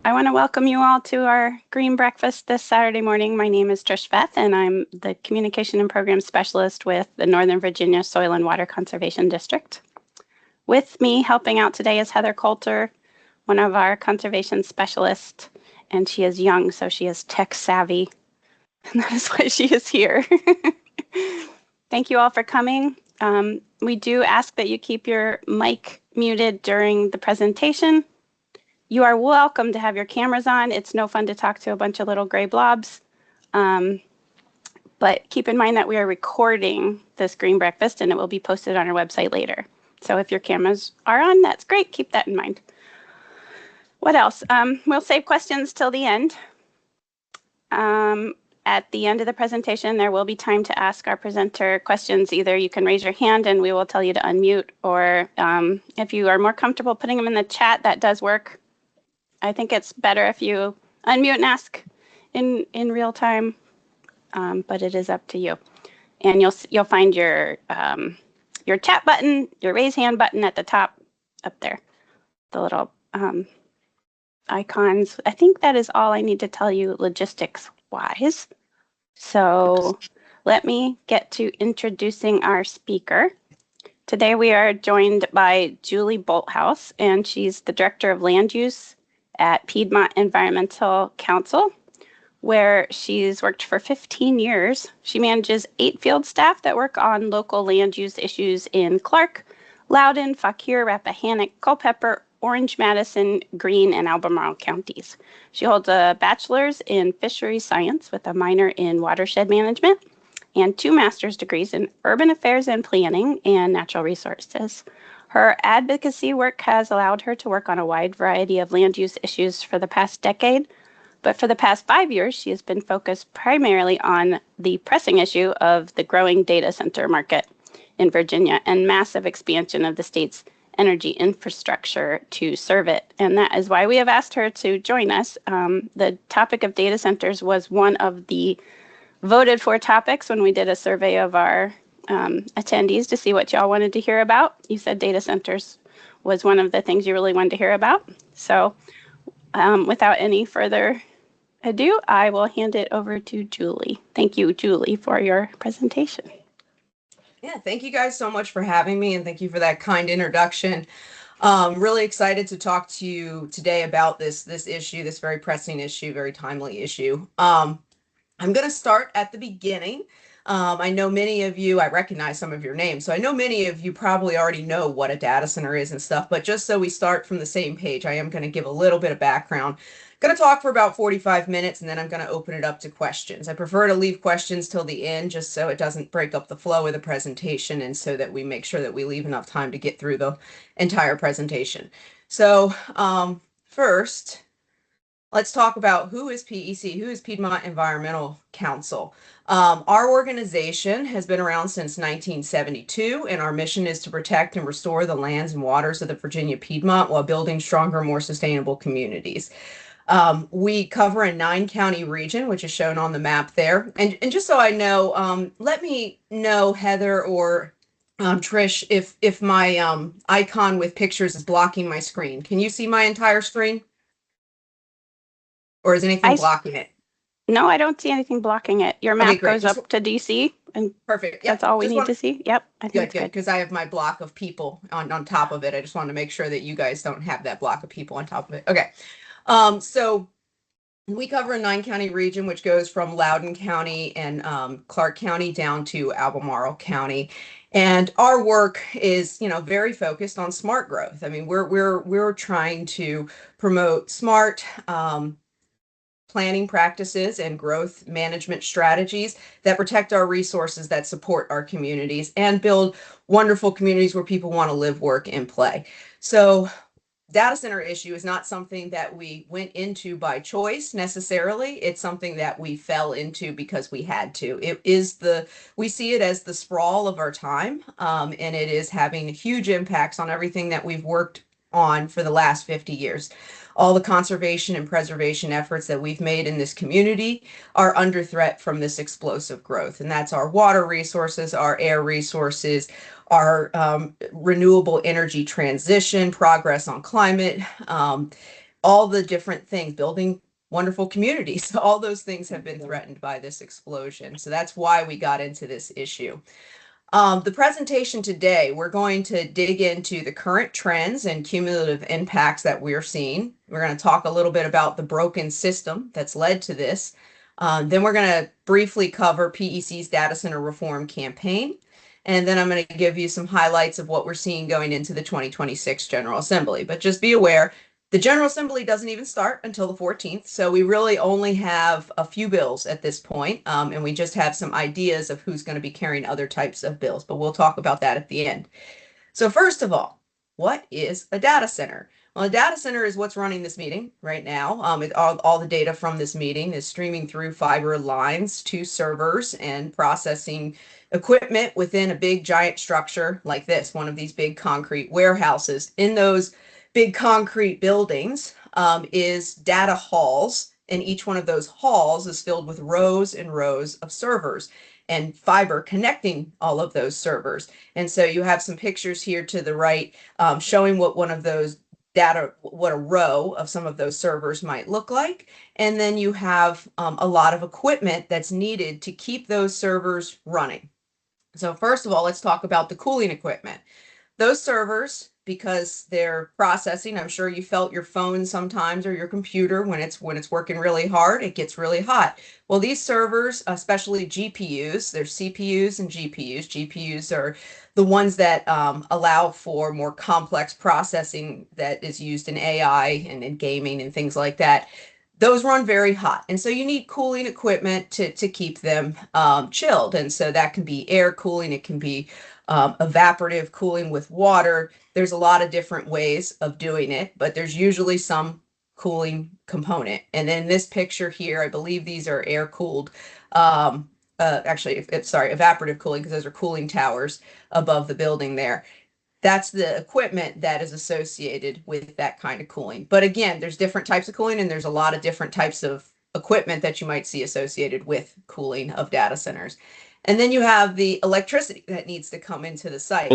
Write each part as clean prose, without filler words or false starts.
I want to welcome you all to our Green Breakfast this Saturday morning. My name is Trish Beth, and I'm the Communication and Program Specialist with the Northern Virginia Soil and Water Conservation District. With me helping out today is Heather Coulter, one of our conservation specialists, and she is young, so she is tech savvy, and that is why she is here. Thank you all for coming. We do ask that you keep your mic muted during the presentation. You are welcome to have your cameras on. It's no fun to talk to a bunch of little gray blobs. But keep in mind that we are recording this Green Breakfast and it will be posted on our website later. So if your cameras are on, that's great. Keep that in mind. What else? We'll save questions till the end. At the end of the presentation, there will be time to ask our presenter questions. Either you can raise your hand and we will tell you to unmute, or if you are more comfortable putting them in the chat, that does work. I think it's better if you unmute and ask in real time, but it is up to you. And you'll find your chat button, your raise hand button at the top up there, the little icons. I think that is all I need to tell you logistics wise. So let me get to introducing our speaker. Today we are joined by Julie Bolthouse, and she's the Director of Land Use at Piedmont Environmental Council, where she's worked for 15 years. She manages 8 field staff that work on local land use issues in Clark, Loudoun, Fauquier, Rappahannock, Culpeper, Orange, Madison, Greene, and Albemarle counties. She holds a bachelor's in fisheries science with a minor in watershed management and 2 master's degrees in urban affairs and planning and natural resources. Her advocacy work has allowed her to work on a wide variety of land use issues for the past decade, but for the past 5 years, she has been focused primarily on the pressing issue of the growing data center market in Virginia and massive expansion of the state's energy infrastructure to serve it. And that is why we have asked her to join us. The topic of data centers was one of the voted for topics when we did a survey of our attendees to see what y'all wanted to hear about. You said data centers was one of the things you really wanted to hear about. So without any further ado, I will hand it over to Julie. Thank you, Julie, for your presentation. Yeah, thank you guys so much for having me, and thank you for that kind introduction. Really excited to talk to you today about this issue, this very pressing issue, very timely issue. I'm going to start at the beginning. I know many of you, I recognize some of your names, so I know many of you probably already know what a data center is and stuff, but just so we start from the same page, I am going to give a little bit of background. Going to talk for about 45 minutes, and then I'm going to open it up to questions. I prefer to leave questions till the end just so it doesn't break up the flow of the presentation, and so that we make sure that we leave enough time to get through the entire presentation. So first, let's talk about who is PEC, who is Piedmont Environmental Council. Our organization has been around since 1972, and our mission is to protect and restore the lands and waters of the Virginia Piedmont while building stronger, more sustainable communities. We cover a 9-county region, which is shown on the map there. And just so I know, let me know, Heather or Trish, if my icon with pictures is blocking my screen. Can you see my entire screen? Or is anything blocking it? No, I don't see anything blocking it. Your map goes up to DC, and perfect. That's all we need to see. Yep, I think good, because I have my block of people on top of it. I just wanted to make sure that you guys don't have that block of people on top of it. Okay. So we cover a 9-county region, which goes from Loudoun County and Clark County down to Albemarle County. And our work is, very focused on smart growth. I mean, we're trying to promote smart planning practices and growth management strategies that protect our resources, that support our communities, and build wonderful communities where people want to live, work, and play. So data center issue is not something that we went into by choice necessarily. It's something that we fell into because we had to. We see it as the sprawl of our time, and it is having huge impacts on everything that we've worked on for the last 50 years. All the conservation and preservation efforts that we've made in this community are under threat from this explosive growth. And that's our water resources, our air resources, our renewable energy transition, progress on climate, all the different things, building wonderful communities, all those things have been threatened by this explosion. So that's why we got into this issue. The presentation today, we're going to dig into the current trends and cumulative impacts that we're seeing. We're going to talk a little bit about the broken system that's led to this. Then we're going to briefly cover PEC's data center reform campaign. And then I'm going to give you some highlights of what we're seeing going into the 2026 General Assembly. But just be aware, the General Assembly doesn't even start until the 14th, so we really only have a few bills at this point, and we just have some ideas of who's going to be carrying other types of bills, but we'll talk about that at the end. So first of all, what is a data center? Well, a data center is what's running this meeting right now. All the data from this meeting is streaming through fiber lines to servers and processing equipment within a big giant structure like this, one of these big concrete warehouses. In those big concrete buildings is data halls, and each one of those halls is filled with rows and rows of servers and fiber connecting all of those servers. And so you have some pictures here to the right showing what one of those what a row of some of those servers might look like. And then you have a lot of equipment that's needed to keep those servers running. So first of all, let's talk about the cooling equipment. Those servers, because they're processing, I'm sure you felt your phone sometimes or your computer when it's working really hard, it gets really hot. Well, these servers, especially GPUs, there's CPUs and GPUs. GPUs are the ones that allow for more complex processing that is used in AI and in gaming and things like that. Those run very hot. And so you need cooling equipment to keep them chilled. And so that can be air cooling, it can be evaporative cooling with water. There's a lot of different ways of doing it, but there's usually some cooling component. And in this picture here, I believe these are air cooled. Actually, sorry, evaporative cooling, because those are cooling towers above the building there. That's the equipment that is associated with that kind of cooling. But again, there's different types of cooling, and there's a lot of different types of equipment that you might see associated with cooling of data centers. And then you have the electricity that needs to come into the site.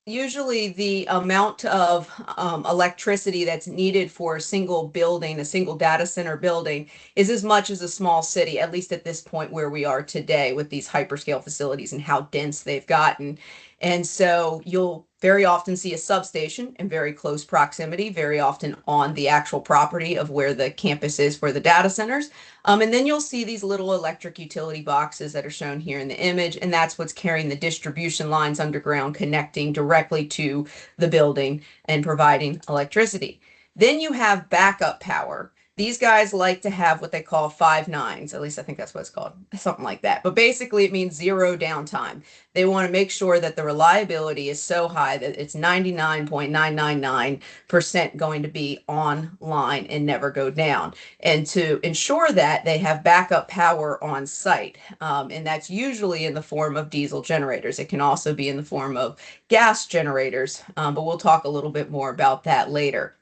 Usually the amount of electricity that's needed for a single building, a single data center building, is as much as a small city, at least at this point where we are today with these hyperscale facilities and how dense they've gotten. And so you'll very often see a substation in very close proximity, very often on the actual property of where the campus is for the data centers. And then you'll see these little electric utility boxes that are shown here in the image, and that's what's carrying the distribution lines underground, connecting directly to the building and providing electricity. Then you have backup power. These guys like to have what they call 5 nines, at least I think that's what it's called, something like that. But basically it means zero downtime. They want to make sure that the reliability is so high that it's 99.999% going to be online and never go down. And to ensure that, they have backup power on site. And that's usually in the form of diesel generators. It can also be in the form of gas generators, but we'll talk a little bit more about that later.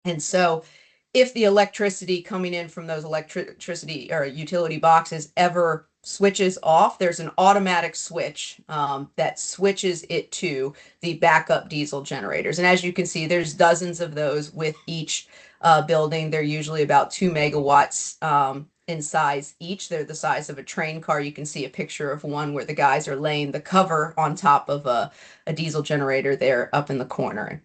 And so if the electricity coming in from those electricity or utility boxes ever switches off, there's an automatic switch that switches it to the backup diesel generators. And as you can see, there's dozens of those with each building. They're usually about 2 megawatts in size each. They're the size of a train car. You can see a picture of one where the guys are laying the cover on top of a diesel generator there up in the corner.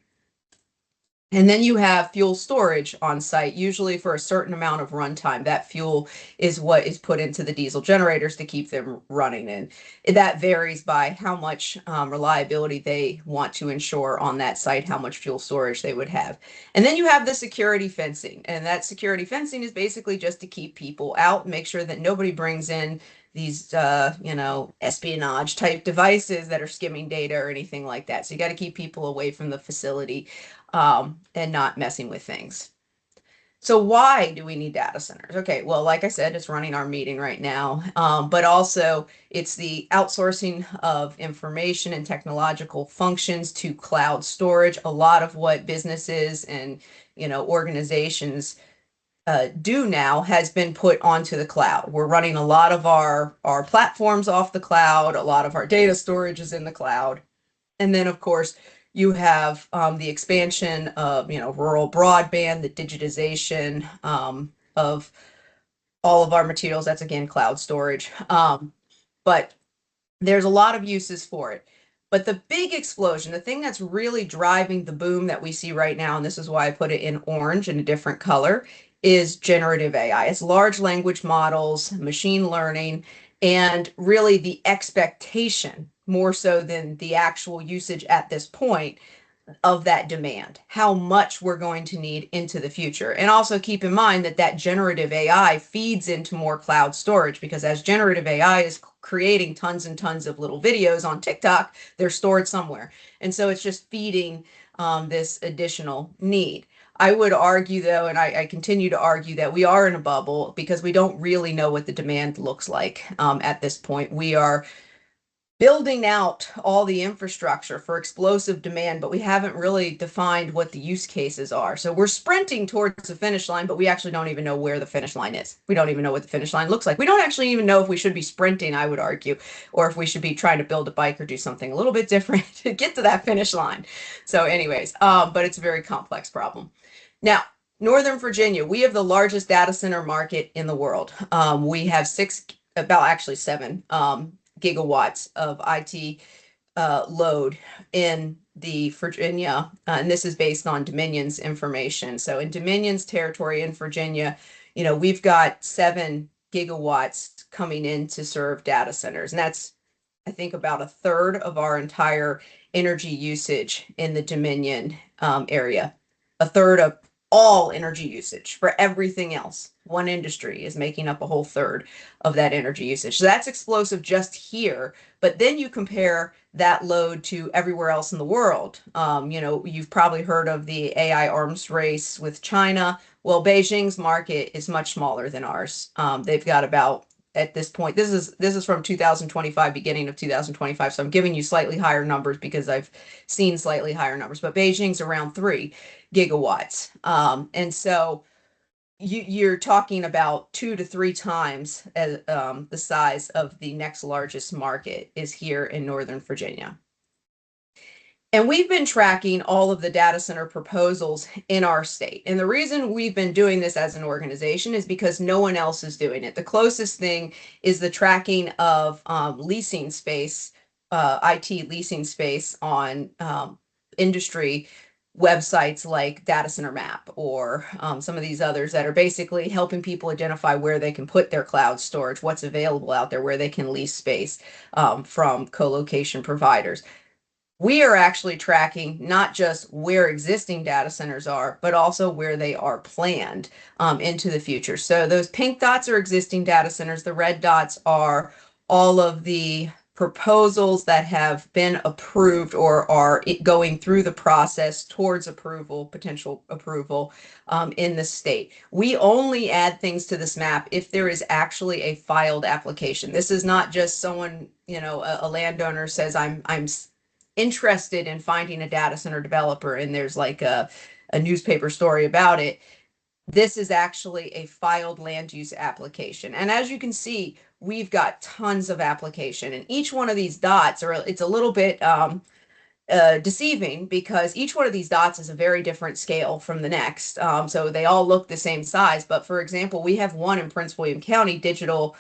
And then you have fuel storage on site, usually for a certain amount of runtime. That fuel is what is put into the diesel generators to keep them running. And that varies by how much reliability they want to ensure on that site, how much fuel storage they would have. And then you have the security fencing. And that security fencing is basically just to keep people out, make sure that nobody brings in these, espionage type devices that are skimming data or anything like that. So you got to keep people away from the facility and not messing with things. So why do we need data centers? Okay, well, like I said, it's running our meeting right now, but also it's the outsourcing of information and technological functions to cloud storage. A lot of what businesses and organizations do now has been put onto the cloud. We're running a lot of our platforms off the cloud. A lot of our data storage is in the cloud. And then, of course, You have the expansion of, rural broadband, the digitization of all of our materials. That's again cloud storage. But there's a lot of uses for it. But the big explosion, the thing that's really driving the boom that we see right now, and this is why I put it in orange in a different color, is generative AI. It's large language models, machine learning, and really the expectation, more so than the actual usage at this point, of that demand, how much we're going to need into the future. And also keep in mind that that generative AI feeds into more cloud storage, because as generative AI is creating tons and tons of little videos on TikTok, they're stored somewhere. And so it's just feeding this additional need. I would argue, though, and I continue to argue, that we are in a bubble because we don't really know what the demand looks like at this point. We are building out all the infrastructure for explosive demand, but we haven't really defined what the use cases are. So we're sprinting towards the finish line, but we actually don't even know where the finish line is. We don't even know what the finish line looks like. We don't actually even know if we should be sprinting, I would argue, or if we should be trying to build a bike or do something a little bit different to get to that finish line. So anyways, but it's a very complex problem. Now, Northern Virginia, we have the largest data center market in the world. We have seven gigawatts of IT load in the Virginia, and this is based on Dominion's information. So in Dominion's territory in Virginia, we've got 7 gigawatts coming in to serve data centers, and that's, I think, about a third of our entire energy usage in the Dominion area. A third of all energy usage for everything else. One industry is making up a whole third of that energy usage. So that's explosive just here. But then you compare that load to everywhere else in the world. You've probably heard of the AI arms race with China. Well, Beijing's market is much smaller than ours. They've got about, at this point, this is from 2025, beginning of 2025. So I'm giving you slightly higher numbers because I've seen slightly higher numbers, but Beijing's around 3 gigawatts. And so you're talking about 2 to 3 times as, the size of the next largest market is here in Northern Virginia. And we've been tracking all of the data center proposals in our state. And the reason we've been doing this as an organization is because no one else is doing it. The closest thing is the tracking of leasing space, IT leasing space on industry websites like Data Center Map or some of these others that are basically helping people identify where they can put their cloud storage, what's available out there, where they can lease space from co-location providers. We are actually tracking not just where existing data centers are, but also where they are planned into the future. So those pink dots are existing data centers. The red dots are all of the proposals that have been approved or are going through the process towards approval, potential approval in the state. We only add things to this map if there is actually a filed application. This is not just someone, a landowner says, I'm interested in finding a data center developer and there's like a newspaper story about it. This is actually a filed land use application. And as you can see, we've got tons of application, and each one of these dots it's a little bit deceiving because each one of these dots is a very different scale from the next. So they all look the same size. But for example, we have one in Prince William County, Digital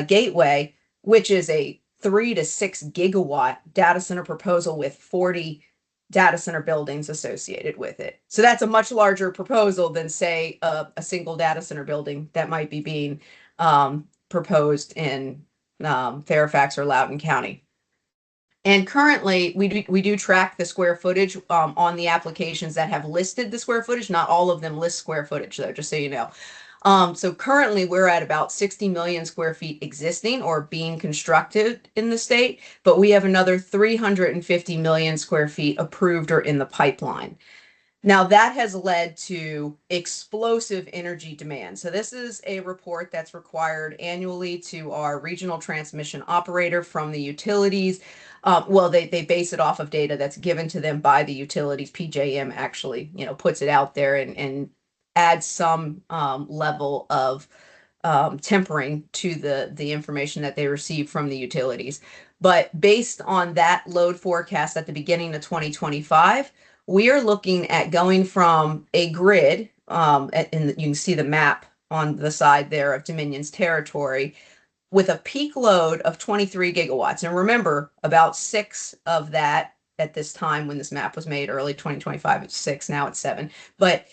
Gateway, which is a 3 to 6 gigawatt data center proposal with 40 data center buildings associated with it. So that's a much larger proposal than, say, a single data center building that might be being proposed in Fairfax or Loudoun County. And currently, we do track the square footage on the applications that have listed the square footage. Not all of them list square footage, though, just so you know. So currently we're at about 60 million square feet existing or being constructed in the state, but we have another 350 million square feet approved or in the pipeline. Now that has led to explosive energy demand. So this is a report that's required annually to our regional transmission operator from the utilities. Well, they base it off of data that's given to them by the utilities. PJM actually, puts it out there and add some level of tempering to the information that they receive from the utilities. But based on that load forecast at the beginning of 2025, we are looking at going from a grid, and you can see the map on the side there of Dominion's territory, with a peak load of 23 gigawatts. And remember, about 6 of that at this time when this map was made, early 2025, it's 6, now it's 7. But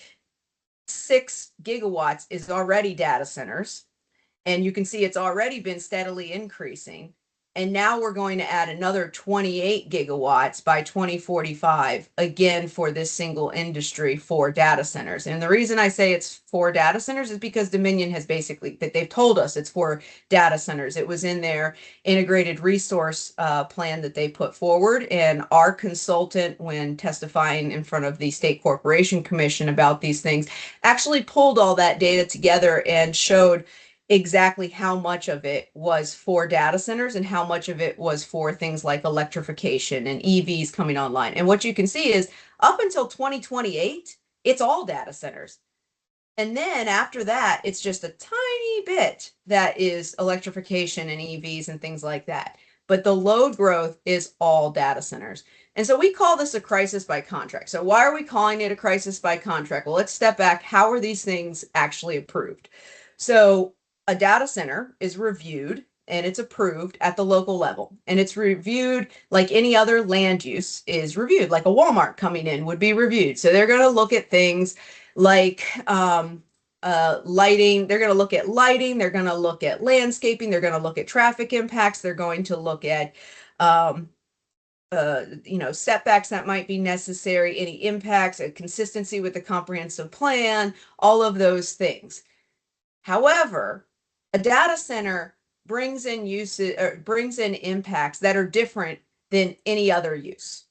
6 gigawatts is already data centers. And you can see it's already been steadily increasing. And now we're going to add another 28 gigawatts by 2045, again, for this single industry for data centers. And the reason I say it's for data centers is because Dominion has basically, that they've told us it's for data centers. It was in their integrated resource plan that they put forward. And our consultant, when testifying in front of the State Corporation Commission about these things, actually pulled all that data together and showed exactly how much of it was for data centers and how much of it was for things like electrification and EVs coming online. And what you can see is up until 2028, it's all data centers. And then after that, it's just a tiny bit that is electrification and EVs and things like that. But the load growth is all data centers. And so we call this a crisis by contract. So why are we calling it a crisis by contract? Well, let's step back. How are these things actually approved? So a data center is reviewed and it's approved at the local level. And it's reviewed like any other land use is reviewed, like a Walmart coming in would be reviewed. So they're going to look at things like lighting. They're going to look at lighting. They're going to look at landscaping. They're going to look at traffic impacts. They're going to look at setbacks that might be necessary, any impacts, a consistency with the comprehensive plan, all of those things. However, a data center brings in impacts that are different than any other use.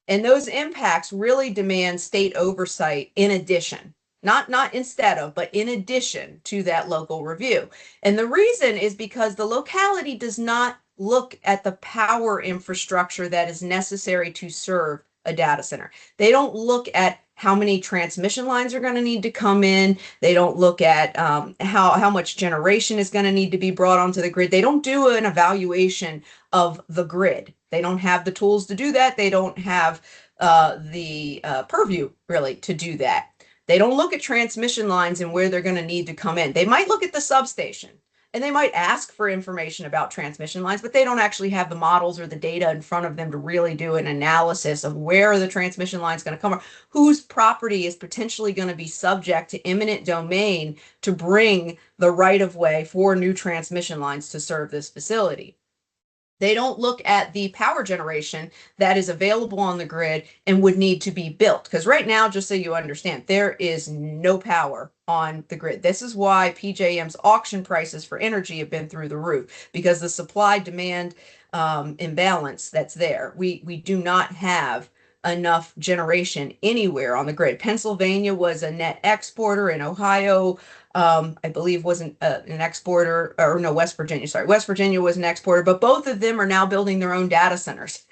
And those impacts really demand state oversight in addition, not instead of, but in addition to that local review. And the reason is because the locality does not look at the power infrastructure that is necessary to serve a data center. They don't look at how many transmission lines are going to need to come in. They don't look at how much generation is going to need to be brought onto the grid. They don't do an evaluation of the grid. They don't have the tools to do that. They don't have the purview really to do that. They don't look at transmission lines and where they're going to need to come in. They might look at the substation. And they might ask for information about transmission lines, but they don't actually have the models or the data in front of them to really do an analysis of where the transmission line is going to come from, whose property is potentially going to be subject to eminent domain to bring the right of way for new transmission lines to serve this facility. They don't look at the power generation that is available on the grid and would need to be built. Because right now, just so you understand, there is no power on the grid. This is why PJM's auction prices for energy have been through the roof, because the supply-demand imbalance that's there. We do not have enough generation anywhere on the grid. Pennsylvania was a net exporter, and Ohio I believe wasn't an exporter, or no, West Virginia, sorry. West Virginia was an exporter, but both of them are now building their own data centers.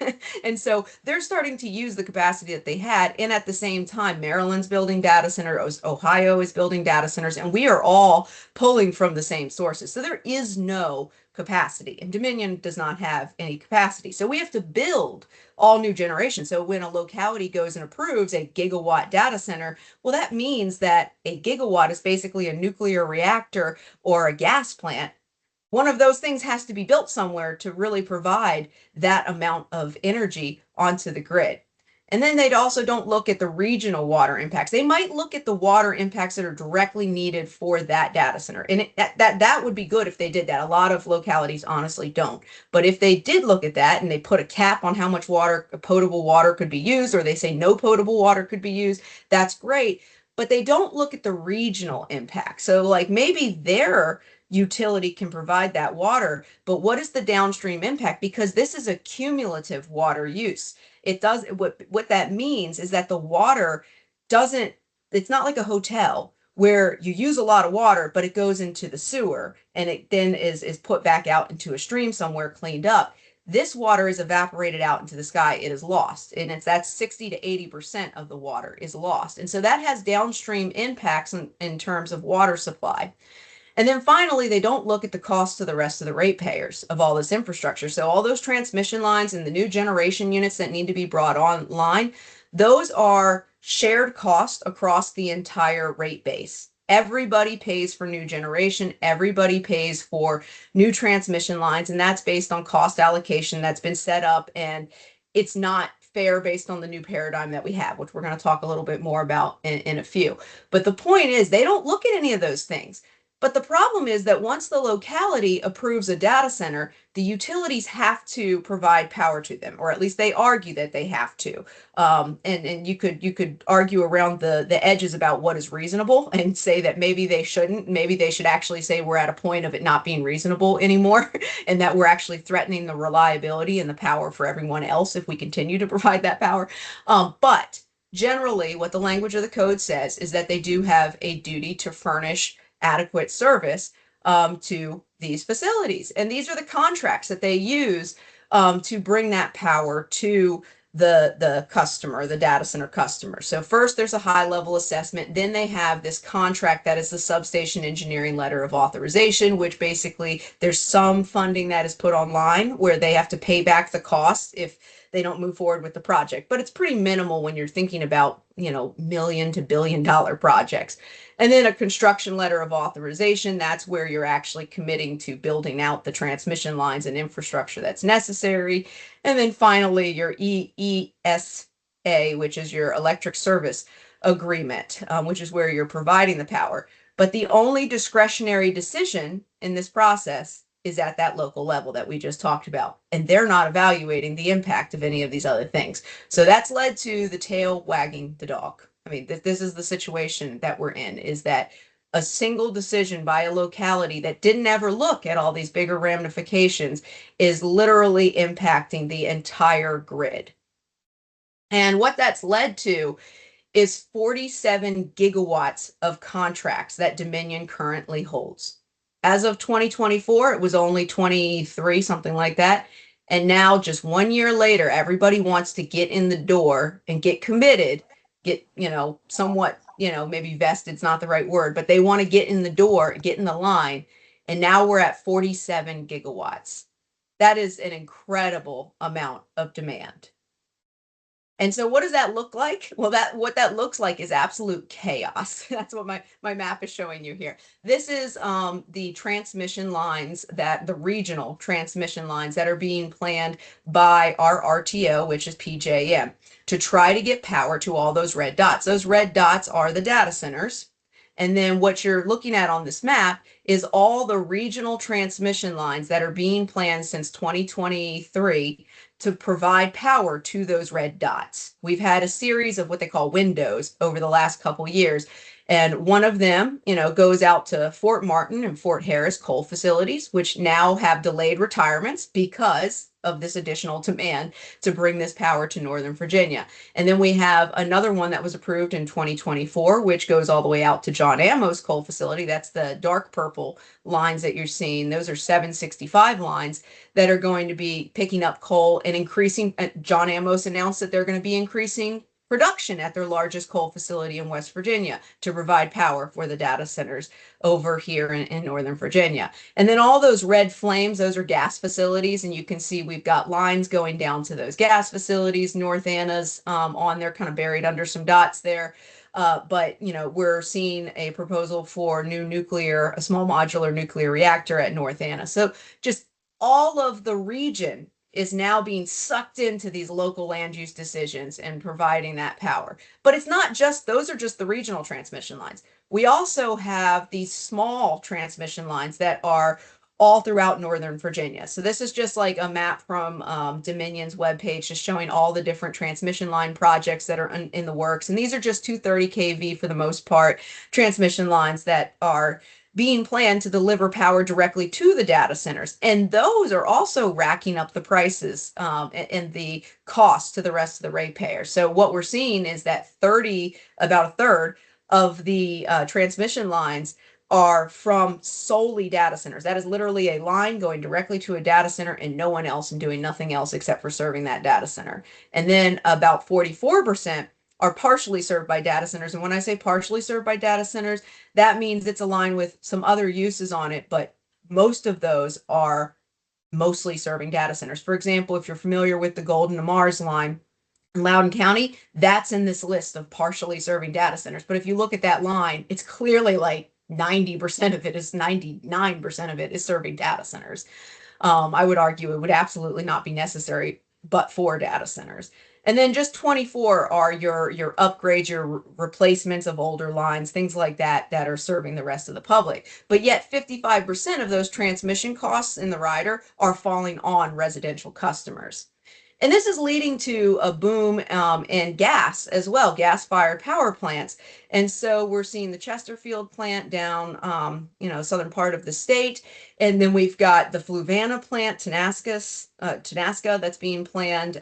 And so they're starting to use the capacity that they had. And at the same time, Maryland's building data centers, Ohio is building data centers, and we are all pulling from the same sources. So there is no capacity, and Dominion does not have any capacity. So we have to build all new generation. So when a locality goes and approves a gigawatt data center, well, that means that a gigawatt is basically a nuclear reactor or a gas plant. One of those things has to be built somewhere to really provide that amount of energy onto the grid. And then they also don't look at the regional water impacts. They might look at the water impacts that are directly needed for that data center. And that would be good if they did that. A lot of localities honestly don't. But if they did look at that and they put a cap on how much water, potable water could be used, or they say no potable water could be used, that's great. But they don't look at the regional impact. So like maybe their utility can provide that water, but what is the downstream impact? Because this is a cumulative water use. It does, what that means is that the water doesn't, it's not like a hotel where you use a lot of water, but it goes into the sewer and it then is put back out into a stream somewhere cleaned up. This water is evaporated out into the sky. It is lost. And that's 60 to 80% of the water is lost. And so that has downstream impacts in terms of water supply. And then finally, they don't look at the cost to the rest of the ratepayers of all this infrastructure. So all those transmission lines and the new generation units that need to be brought online, those are shared costs across the entire rate base. Everybody pays for new generation. Everybody pays for new transmission lines, and that's based on cost allocation that's been set up, and it's not fair based on the new paradigm that we have, which we're going to talk a little bit more about in a few. But the point is, they don't look at any of those things. But the problem is that once the locality approves a data center, the utilities have to provide power to them, or at least they argue that they have to. And you could argue around the edges about what is reasonable and say that maybe they shouldn't. Maybe they should actually say we're at a point of it not being reasonable anymore, and that we're actually threatening the reliability and the power for everyone else if we continue to provide that power. But generally, what the language of the code says is that they do have a duty to furnish adequate service to these facilities. And these are the contracts that they use to bring that power to the customer, the data center customer. So first there's a high level assessment. Then they have this contract that is the substation engineering letter of authorization, which basically there's some funding that is put online where they have to pay back the costs if they don't move forward with the project. But it's pretty minimal when you're thinking about, $1 to $1 billion projects. And then a construction letter of authorization, that's where you're actually committing to building out the transmission lines and infrastructure that's necessary. And then finally, your EESA, which is your electric service agreement, which is where you're providing the power. But the only discretionary decision in this process is at that local level that we just talked about. And they're not evaluating the impact of any of these other things. So that's led to the tail wagging the dog. I mean, this is the situation that we're in, is that a single decision by a locality that didn't ever look at all these bigger ramifications is literally impacting the entire grid. And what that's led to is 47 gigawatts of contracts that Dominion currently holds. As of 2024, it was only 23, something like that. And now, just 1 year later, everybody wants to get in the door and get committed, get, somewhat, maybe vested's not the right word, but they want to get in the door, get in the line. And now we're at 47 gigawatts. That is an incredible amount of demand. And so what does that look like? Well, what that looks like is absolute chaos. That's what my map is showing you here. This is the transmission lines, the regional transmission lines that are being planned by our RTO, which is PJM, to try to get power to all those red dots. Those red dots are the data centers. And then what you're looking at on this map is all the regional transmission lines that are being planned since 2023 to provide power to those red dots. We've had a series of what they call windows over the last couple years. And one of them, goes out to Fort Martin and Fort Harris coal facilities, which now have delayed retirements because of this additional demand to bring this power to Northern Virginia. And then we have another one that was approved in 2024, which goes all the way out to John Ammo's coal facility. That's the dark purple lines that you're seeing. Those are 765 lines that are going to be picking up coal and increasing. John Amos announced that they're going to be increasing production at their largest coal facility in West Virginia to provide power for the data centers over here in Northern Virginia. And then all those red flames, those are gas facilities. And you can see we've got lines going down to those gas facilities. North Anna's on there, kind of buried under some dots there. But we're seeing a proposal for a small modular nuclear reactor at North Anna. So just all of the region is now being sucked into these local land use decisions and providing that power. But it's not just, those are just the regional transmission lines. We also have these small transmission lines that are all throughout Northern Virginia. So this is just like a map from Dominion's webpage, just showing all the different transmission line projects that are in the works. And these are just 230 kV for the most part, transmission lines that are being planned to deliver power directly to the data centers. And those are also racking up the prices and the cost to the rest of the ratepayers. So what we're seeing is that about a third of the transmission lines are from solely data centers. That is literally a line going directly to a data center and no one else, and doing nothing else except for serving that data center. And then about 44% are partially served by data centers. And when I say partially served by data centers, that means it's aligned with some other uses on it, but most of those are mostly serving data centers. For example, if you're familiar with the Golden to Mars line in Loudoun County, that's in this list of partially serving data centers. But if you look at that line, it's clearly like 90% of it is 99% of it is serving data centers. I would argue it would absolutely not be necessary but for data centers. And then just 24 are your upgrades, your replacements of older lines, things like that that are serving the rest of the public. But yet 55% of those transmission costs in the rider are falling on residential customers. And this is leading to a boom in gas as well, gas-fired power plants. And so we're seeing the Chesterfield plant down, southern part of the state. And then we've got the Fluvanna plant, Tenaska, that's being planned.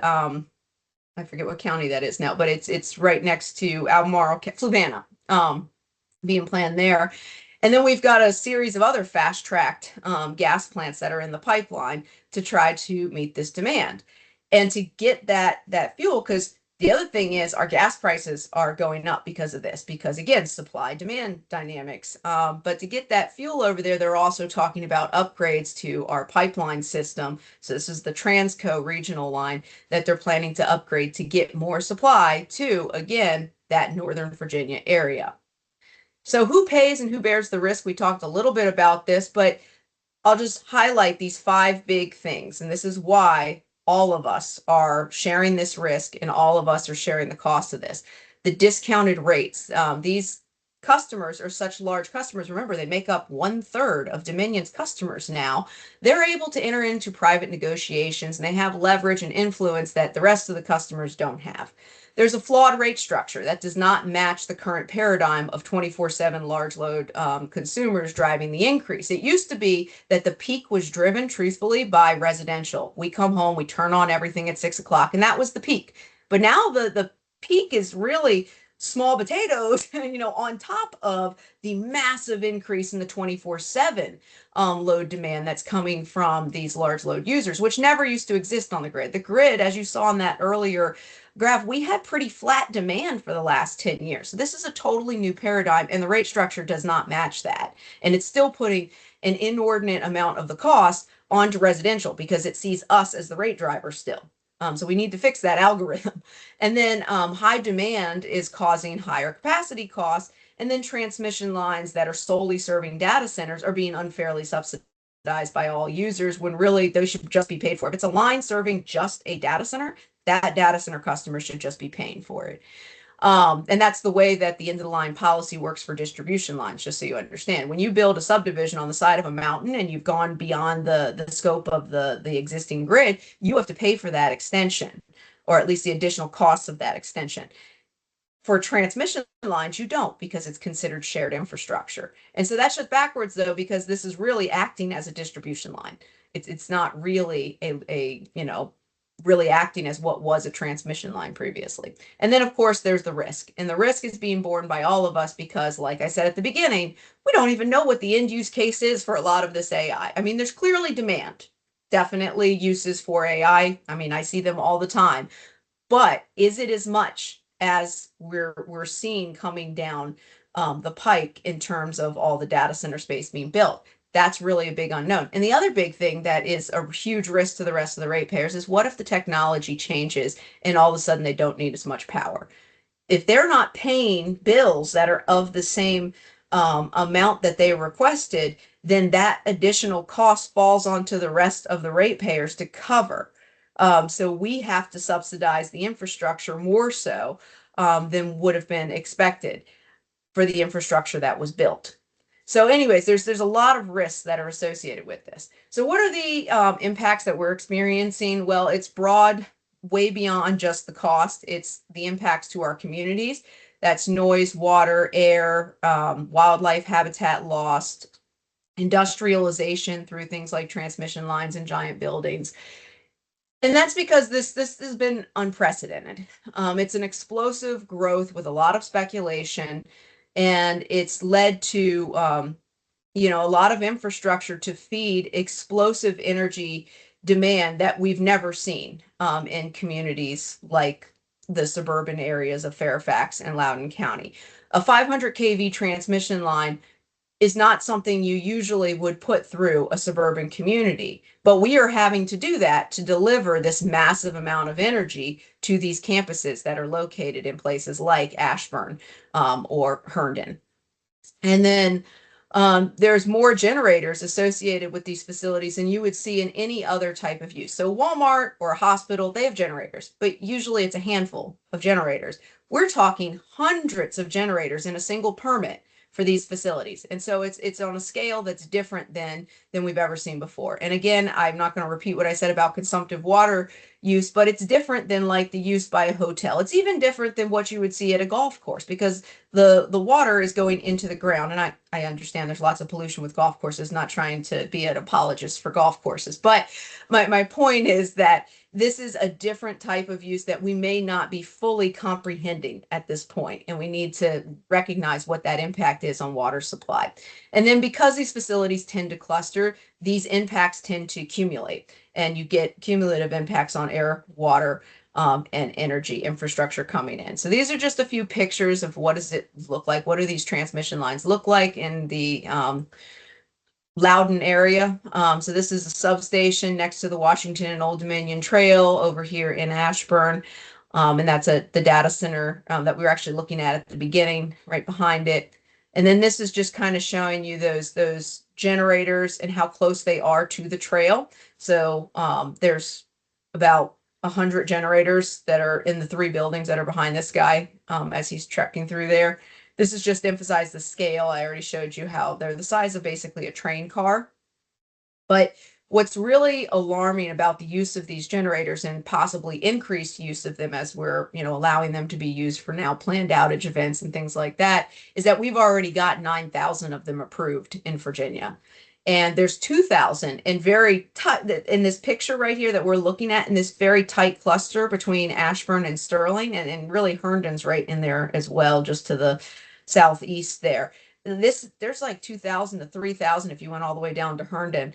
I forget what county that is now, but it's right next to Albemarle, Fluvanna, being planned there. And then we've got a series of other fast-tracked gas plants that are in the pipeline to try to meet this demand. And to get that fuel, because the other thing is our gas prices are going up because of this, because again, supply demand dynamics. But to get that fuel over there, they're also talking about upgrades to our pipeline system. So this is the Transco regional line that they're planning to upgrade to get more supply to, again, that Northern Virginia area. So who pays and who bears the risk? We talked a little bit about this, but I'll just highlight these 5 big things. And this is why all of us are sharing this risk and all of us are sharing the cost of this. The discounted rates. These customers are such large customers. Remember, they make up 1/3 of Dominion's customers now. They're able to enter into private negotiations and they have leverage and influence that the rest of the customers don't have. There's a flawed rate structure that does not match the current paradigm of 24/7 large load consumers driving the increase. It used to be that the peak was driven, truthfully, by residential. We come home, we turn on everything at 6 o'clock, and that was the peak. But now the peak is really small potatoes, on top of the massive increase in the 24/7 load demand that's coming from these large load users, which never used to exist on the grid. The grid, as you saw in that earlier graph, we had pretty flat demand for the last 10 years. So this is a totally new paradigm, and the rate structure does not match that. And it's still putting an inordinate amount of the cost onto residential because it sees us as the rate driver still. So we need to fix that algorithm. And then high demand is causing higher capacity costs. And then transmission lines that are solely serving data centers are being unfairly subsidized by all users when really those should just be paid for. If it's a line serving just a data center, that data center customer should just be paying for it. And that's the way that the end of the line policy works for distribution lines, just so you understand. When you build a subdivision on the side of a mountain and you've gone beyond the scope of the existing grid, you have to pay for that extension, or at least the additional costs of that extension. For transmission lines, you don't, because it's considered shared infrastructure. And so that's just backwards, though, because this is really acting as a distribution line. It's not really really acting as what was a transmission line previously. And then, of course, there's the risk. And the risk is being borne by all of us because, like I said at the beginning, we don't even know what the end use case is for a lot of this AI. I mean, there's clearly demand, definitely uses for AI. I mean, I see them all the time. But is it as much as we're seeing coming down the pike in terms of all the data center space being built? That's really a big unknown. And the other big thing that is a huge risk to the rest of the ratepayers is what if the technology changes and all of a sudden they don't need as much power? If they're not paying bills that are of the same amount that they requested, then that additional cost falls onto the rest of the ratepayers to cover. So we have to subsidize the infrastructure more so than would have been expected for the infrastructure that was built. So anyways, there's a lot of risks that are associated with this. So what are the impacts that we're experiencing? Well, it's broad, way beyond just the cost. It's the impacts to our communities. That's noise, water, air, wildlife habitat lost, industrialization through things like transmission lines and giant buildings. And that's because this has been unprecedented. It's an explosive growth with a lot of speculation. And it's led to, a lot of infrastructure to feed explosive energy demand that we've never seen in communities like the suburban areas of Fairfax and Loudoun County. A 500 kV transmission line is not something you usually would put through a suburban community, but we are having to do that to deliver this massive amount of energy to these campuses that are located in places like Ashburn or Herndon. And then there's more generators associated with these facilities than you would see in any other type of use. So Walmart or a hospital, they have generators, but usually it's a handful of generators. We're talking hundreds of generators in a single permit for these facilities. And so it's on a scale that's different than we've ever seen before. And again, I'm not going to repeat what I said about consumptive water use, but it's different than like the use by a hotel. It's even different than what you would see at a golf course, because the water is going into the ground. And I understand there's lots of pollution with golf courses, not trying to be an apologist for golf courses. But my point is that this is a different type of use that we may not be fully comprehending at this point, and we need to recognize what that impact is on water supply. And then because these facilities tend to cluster, these impacts tend to accumulate, and you get cumulative impacts on air, water, and energy infrastructure coming in. So these are just a few pictures of what does it look like? What do these transmission lines look like in the Loudoun area? So this is a substation next to the Washington and Old Dominion Trail over here in Ashburn. And that's the data center that we were actually looking at the beginning, right behind it. And then this is just kind of showing you those generators and how close they are to the trail. So there's about 100 generators that are in the 3 buildings that are behind this guy as he's trekking through there. This is just to emphasize the scale. I already showed you how they're the size of basically a train car. But what's really alarming about the use of these generators and possibly increased use of them as we're, allowing them to be used for now planned outage events and things like that, is that we've already got 9,000 of them approved in Virginia. And there's 2,000 in very tight, in this picture right here that we're looking at, in this very tight cluster between Ashburn and Sterling, and really Herndon's right in there as well, just to the southeast there. There's like 2,000 to 3,000 if you went all the way down to Herndon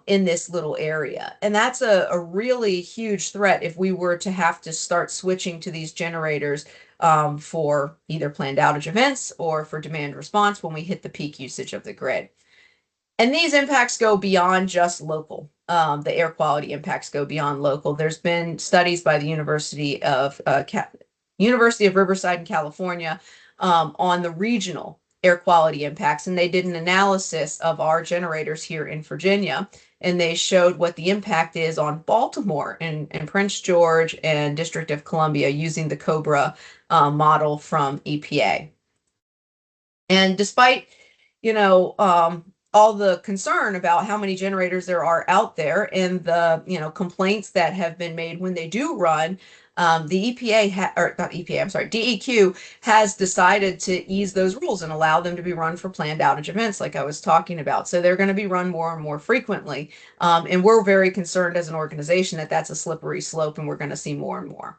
in this little area. And that's a really huge threat if we were to have to start switching to these generators for either planned outage events or for demand response when we hit the peak usage of the grid. And these impacts go beyond just local. The air quality impacts go beyond local. There's been studies by the University of Riverside in California on the regional air quality impacts, and they did an analysis of our generators here in Virginia, and they showed what the impact is on Baltimore and Prince George and District of Columbia using the COBRA model from EPA. And despite, all the concern about how many generators there are out there and the, complaints that have been made when they do run, the DEQ has decided to ease those rules and allow them to be run for planned outage events like I was talking about. So they're going to be run more and more frequently. And we're very concerned as an organization that that's a slippery slope, and we're going to see more and more.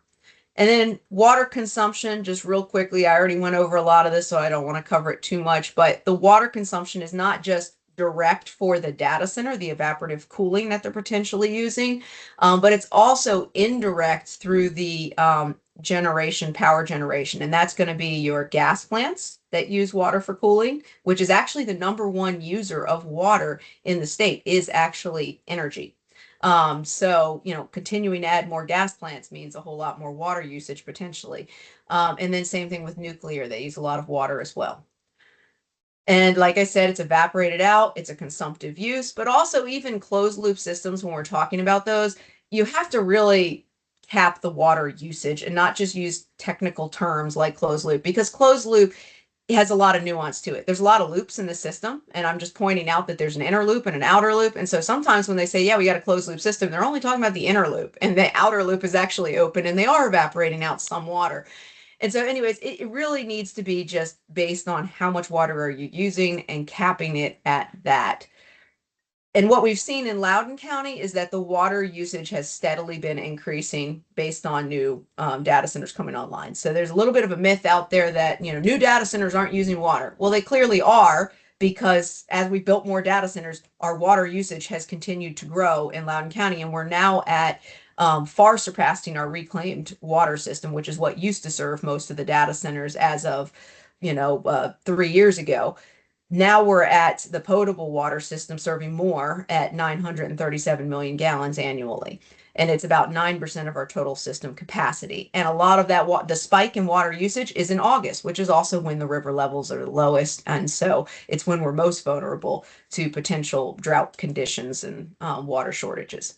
And then water consumption, just real quickly, I already went over a lot of this, so I don't want to cover it too much, but the water consumption is not just direct for the data center, the evaporative cooling that they're potentially using, but it's also indirect through the power generation. And that's going to be your gas plants that use water for cooling, which is actually the #1 user of water in the state, is actually energy. So, continuing to add more gas plants means a whole lot more water usage potentially. And then same thing with nuclear, they use a lot of water as well. And like I said, it's evaporated out, it's a consumptive use, but also even closed loop systems, when we're talking about those, you have to really cap the water usage and not just use technical terms like closed loop, because closed loop has a lot of nuance to it. There's a lot of loops in the system, and I'm just pointing out that there's an inner loop and an outer loop. And so sometimes when they say, yeah, we got a closed loop system, they're only talking about the inner loop, and the outer loop is actually open and they are evaporating out some water. And so anyways, it really needs to be just based on how much water are you using and capping it at that. And what we've seen in Loudoun County is that the water usage has steadily been increasing based on new data centers coming online. So there's a little bit of a myth out there that, new data centers aren't using water. Well, they clearly are, because as we built more data centers, our water usage has continued to grow in Loudoun County, and we're now at far surpassing our reclaimed water system, which is what used to serve most of the data centers as of 3 years ago. Now we're at the potable water system serving more at 937 million gallons annually. And it's about 9% of our total system capacity. And a lot of that, the spike in water usage is in August, which is also when the river levels are the lowest. And so it's when we're most vulnerable to potential drought conditions and water shortages.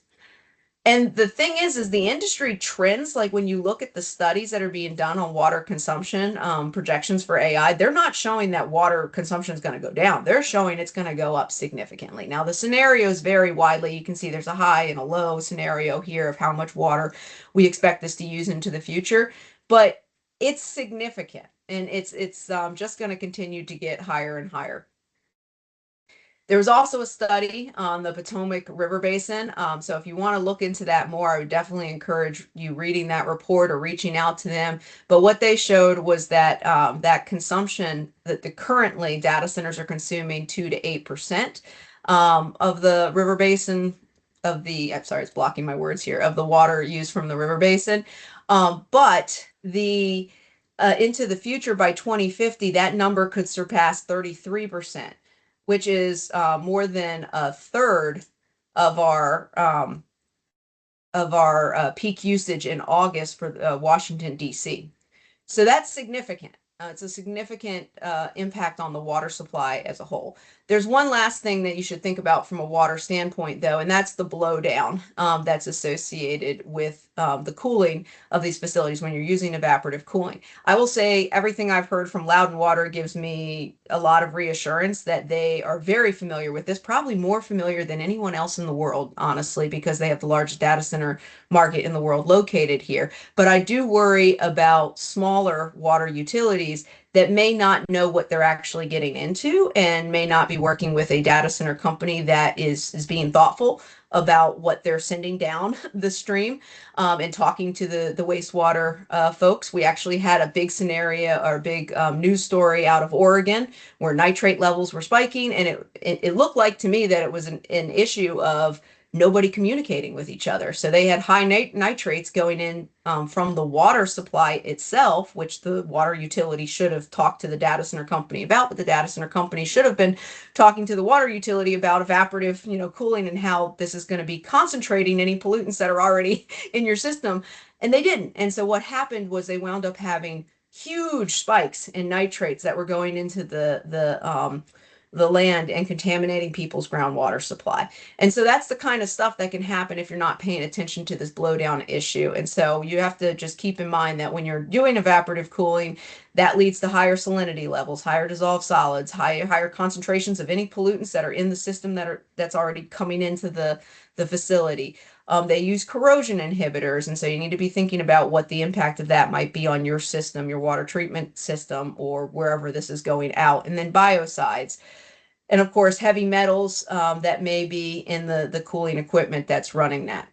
And the thing is the industry trends, like when you look at the studies that are being done on water consumption projections for AI, they're not showing that water consumption is going to go down. They're showing it's going to go up significantly. Now, the scenarios vary widely. You can see there's a high and a low scenario here of how much water we expect this to use into the future, but it's significant, and it's just going to continue to get higher and higher. There was also a study on the Potomac River Basin. So if you want to look into that more, I would definitely encourage you reading that report or reaching out to them. But what they showed was that that consumption, that the currently data centers are consuming 2 to 8% of the river basin I'm sorry, it's blocking my words here, of the water used from the river basin. But into the future by 2050, that number could surpass 33%. Which is more than a third of our peak usage in August for Washington, D.C. So that's significant. It's a significant impact on the water supply as a whole. There's one last thing that you should think about from a water standpoint, though, and that's the blowdown that's associated with the cooling of these facilities when you're using evaporative cooling. I will say everything I've heard from Loudon Water gives me a lot of reassurance that they are very familiar with this, probably more familiar than anyone else in the world, honestly, because they have the largest data center market in the world located here. But I do worry about smaller water utilities that may not know what they're actually getting into and may not be working with a data center company that is being thoughtful about what they're sending down the stream and talking to the wastewater folks. We actually had a big scenario or a big news story out of Oregon where nitrate levels were spiking, and it looked like to me that it was an issue of nobody communicating with each other. So they had high nitrates going in from the water supply itself, which the water utility should have talked to the data center company about, but the data center company should have been talking to the water utility about evaporative, cooling and how this is going to be concentrating any pollutants that are already in your system. And they didn't. And so what happened was they wound up having huge spikes in nitrates that were going into the land and contaminating people's groundwater supply. And so that's the kind of stuff that can happen if you're not paying attention to this blowdown issue. And so you have to just keep in mind that when you're doing evaporative cooling, that leads to higher salinity levels, higher dissolved solids, higher concentrations of any pollutants that are in the system that's already coming into the facility. They use corrosion inhibitors, and so you need to be thinking about what the impact of that might be on your system, your water treatment system, or wherever this is going out. And then biocides. And of course, heavy metals that may be in the cooling equipment that's running that.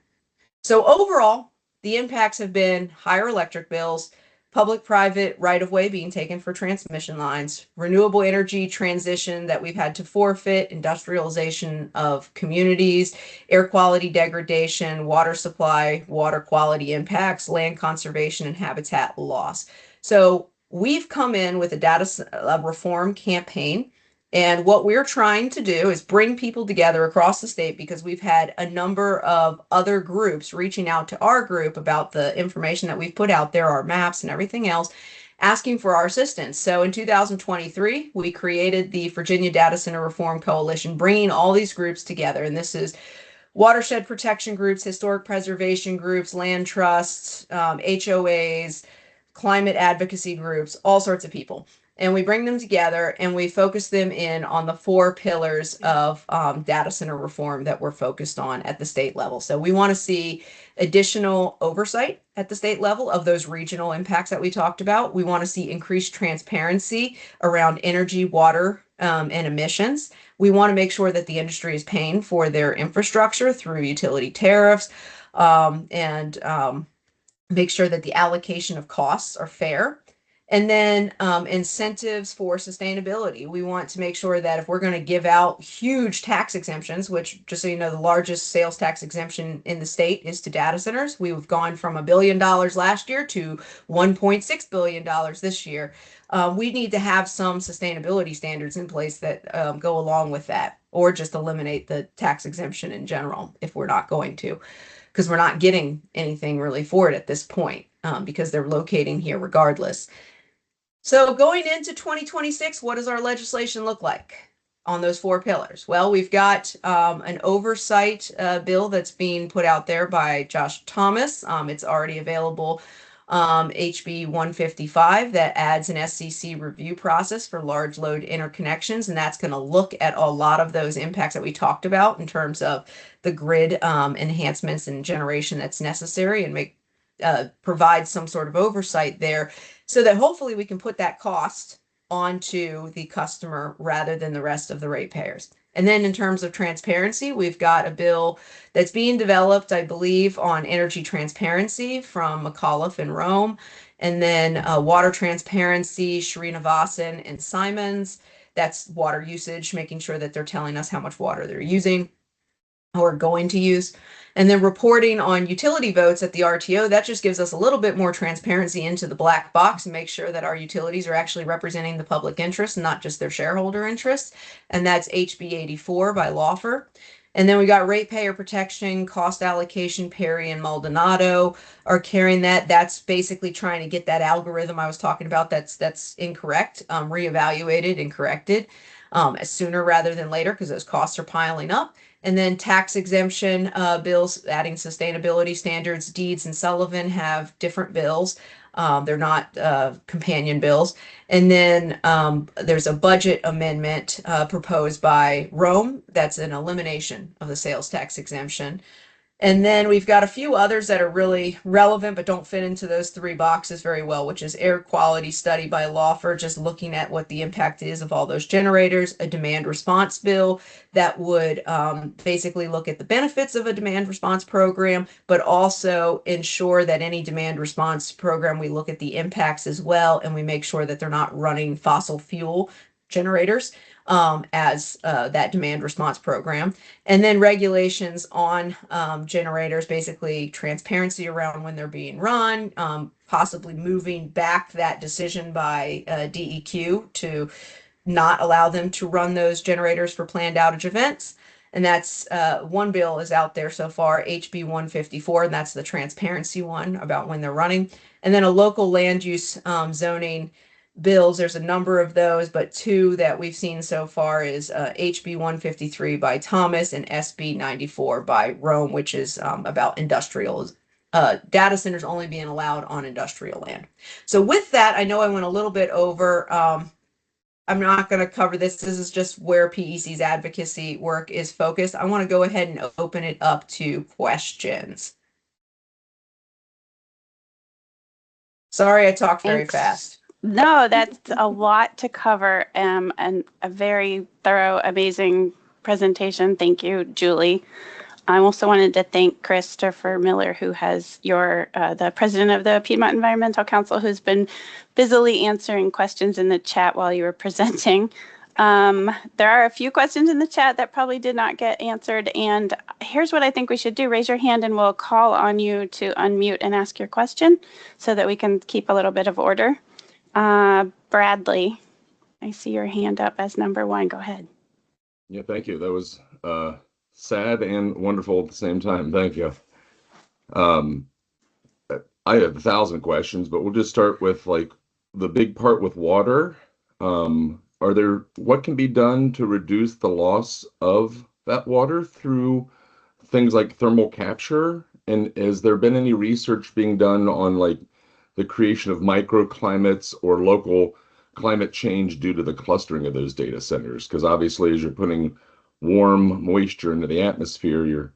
So overall, the impacts have been higher electric bills, public-private right-of-way being taken for transmission lines, renewable energy transition that we've had to forfeit, industrialization of communities, air quality degradation, water supply, water quality impacts, land conservation, and habitat loss. So we've come in with a reform campaign. And what we're trying to do is bring people together across the state, because we've had a number of other groups reaching out to our group about the information that we've put out there, our maps and everything else, asking for our assistance. So in 2023, we created the Virginia Data Center Reform Coalition, bringing all these groups together. And this is watershed protection groups, historic preservation groups, land trusts, HOAs, climate advocacy groups, all sorts of people. And we bring them together and we focus them in on the 4 pillars of data center reform that we're focused on at the state level. So we want to see additional oversight at the state level of those regional impacts that we talked about. We want to see increased transparency around energy, water, and emissions. We want to make sure that the industry is paying for their infrastructure through utility tariffs, and make sure that the allocation of costs are fair. And then incentives for sustainability. We want to make sure that if we're going to give out huge tax exemptions, which, just so you know, the largest sales tax exemption in the state is to data centers. We've gone from $1 billion last year to $1.6 billion this year. We need to have some sustainability standards in place that go along with that, or just eliminate the tax exemption in general if we're not going to, because we're not getting anything really for it at this point, because they're locating here regardless. So going into 2026, what does our legislation look like on those 4 pillars? Well, we've got an oversight bill that's being put out there by Josh Thomas. It's already available, HB 155, that adds an SCC review process for large load interconnections, and that's going to look at a lot of those impacts that we talked about in terms of the grid enhancements and generation that's necessary, and provide some sort of oversight there, so that hopefully we can put that cost onto the customer rather than the rest of the ratepayers. And then in terms of transparency, we've got a bill that's being developed, I believe, on energy transparency from McAuliffe and Rome. And then water transparency, Srinivasan and Simons. That's water usage, making sure that they're telling us how much water they're using or going to use. And then reporting on utility votes at the RTO, that just gives us a little bit more transparency into the black box and make sure that our utilities are actually representing the public interest, not just their shareholder interests. And that's HB 84 by Lawfer. And then we got ratepayer protection, cost allocation. Perry and Maldonado are carrying that. That's basically trying to get that algorithm I was talking about that's incorrect, reevaluated and corrected sooner rather than later, because those costs are piling up. And then tax exemption bills, adding sustainability standards. Deeds and Sullivan have different bills. They're not companion bills. And then there's a budget amendment proposed by Rome. That's an elimination of the sales tax exemption. And then we've got a few others that are really relevant but don't fit into those 3 boxes very well, which is air quality study by Lawfer, just looking at what the impact is of all those generators. A demand response bill that would basically look at the benefits of a demand response program, but also ensure that any demand response program, we look at the impacts as well, and we make sure that they're not running fossil fuel generators as that demand response program. And then regulations on generators, basically transparency around when they're being run, possibly moving back that decision by DEQ to not allow them to run those generators for planned outage events. And that's one bill is out there so far, HB 154, and that's the transparency one about when they're running. And then a local land use zoning bills. There's a number of those, but 2 that we've seen so far is HB 153 by Thomas and SB 94 by Rome, which is about industrial data centers only being allowed on industrial land. So with that, I know I went a little bit over. I'm not going to cover this. This is just where PEC's advocacy work is focused. I want to go ahead and open it up to questions. Sorry, I talked very fast. No, that's a lot to cover, and a very thorough, amazing presentation. Thank you, Julie. I also wanted to thank Christopher Miller, who has the president of the Piedmont Environmental Council, who's been busily answering questions in the chat while you were presenting. There are a few questions in the chat that probably did not get answered, and here's what I think we should do. Raise your hand and we'll call on you to unmute and ask your question so that we can keep a little bit of order. Bradley, I see your hand up as number 1. Go ahead. Yeah, thank you. That was sad and wonderful at the same time. Thank you. I have 1,000 questions, but we'll just start with like the big part with water. What can be done to reduce the loss of that water through things like thermal capture? And has there been any research being done on like the creation of microclimates or local climate change due to the clustering of those data centers? Because obviously, as you're putting warm moisture into the atmosphere, you're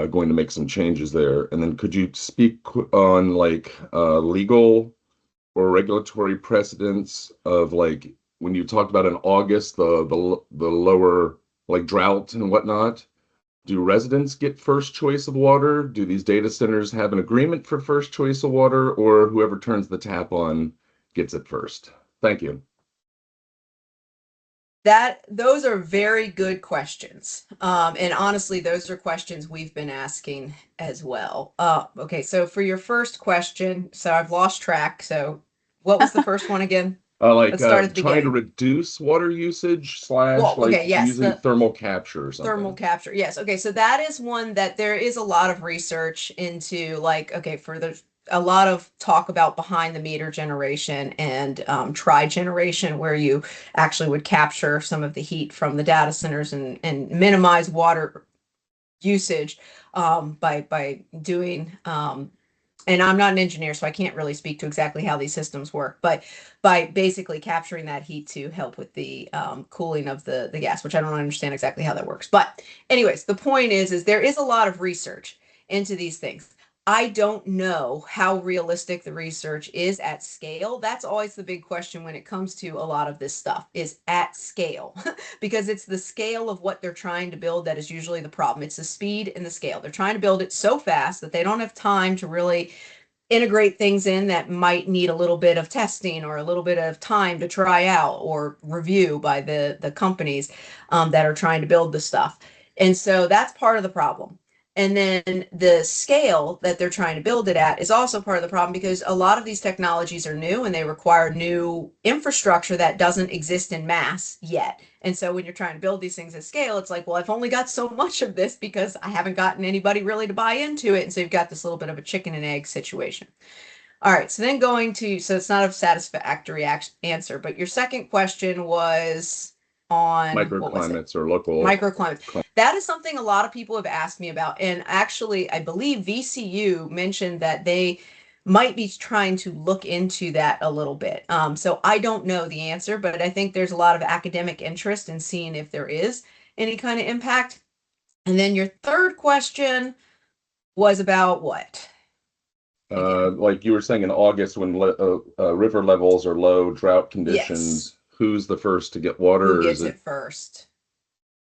going to make some changes there. And then could you speak on like legal or regulatory precedents of like when you talked about in August, the lower like drought and whatnot? Do residents get first choice of water? Do these data centers have an agreement for first choice of water, or whoever turns the tap on gets it first? Thank you. Those are very good questions. And honestly, those are questions we've been asking as well. Okay, so for your first question, so I've lost track. So what was the first one again? Let's start at the Trying to beginning. reduce water usage slash Well, like okay, yes, using thermal capture or something. Thermal capture, yes. Okay, so that is one that there is a lot of research into, like, okay, for a lot of talk about behind the meter generation and tri-generation, where you actually would capture some of the heat from the data centers and minimize water usage by doing and I'm not an engineer, so I can't really speak to exactly how these systems work, but by basically capturing that heat to help with the cooling of the gas, which I don't understand exactly how that works. But anyways, the point is there is a lot of research into these things. I don't know how realistic the research is at scale. That's always the big question when it comes to a lot of this stuff, is at scale, because it's the scale of what they're trying to build that is usually the problem. It's the speed and the scale. They're trying to build it so fast that they don't have time to really integrate things in that might need a little bit of testing or a little bit of time to try out or review by the companies that are trying to build the stuff. And so that's part of the problem. And then the scale that they're trying to build it at is also part of the problem, because a lot of these technologies are new and they require new infrastructure that doesn't exist in mass yet. And so when you're trying to build these things at scale, it's like, well, I've only got so much of this because I haven't gotten anybody really to buy into it. And so you've got this little bit of a chicken and egg situation. All right, so then so it's not a satisfactory answer, but your second question was on Microclimates or local microclimates. That is something a lot of people have asked me about. And actually, I believe VCU mentioned that they might be trying to look into that a little bit. So I don't know the answer, but I think there's a lot of academic interest in seeing if there is any kind of impact. And then your third question was about what? Like you were saying, in August when river levels are low, drought conditions, Yes. Who's the first to get water? Who gets it first?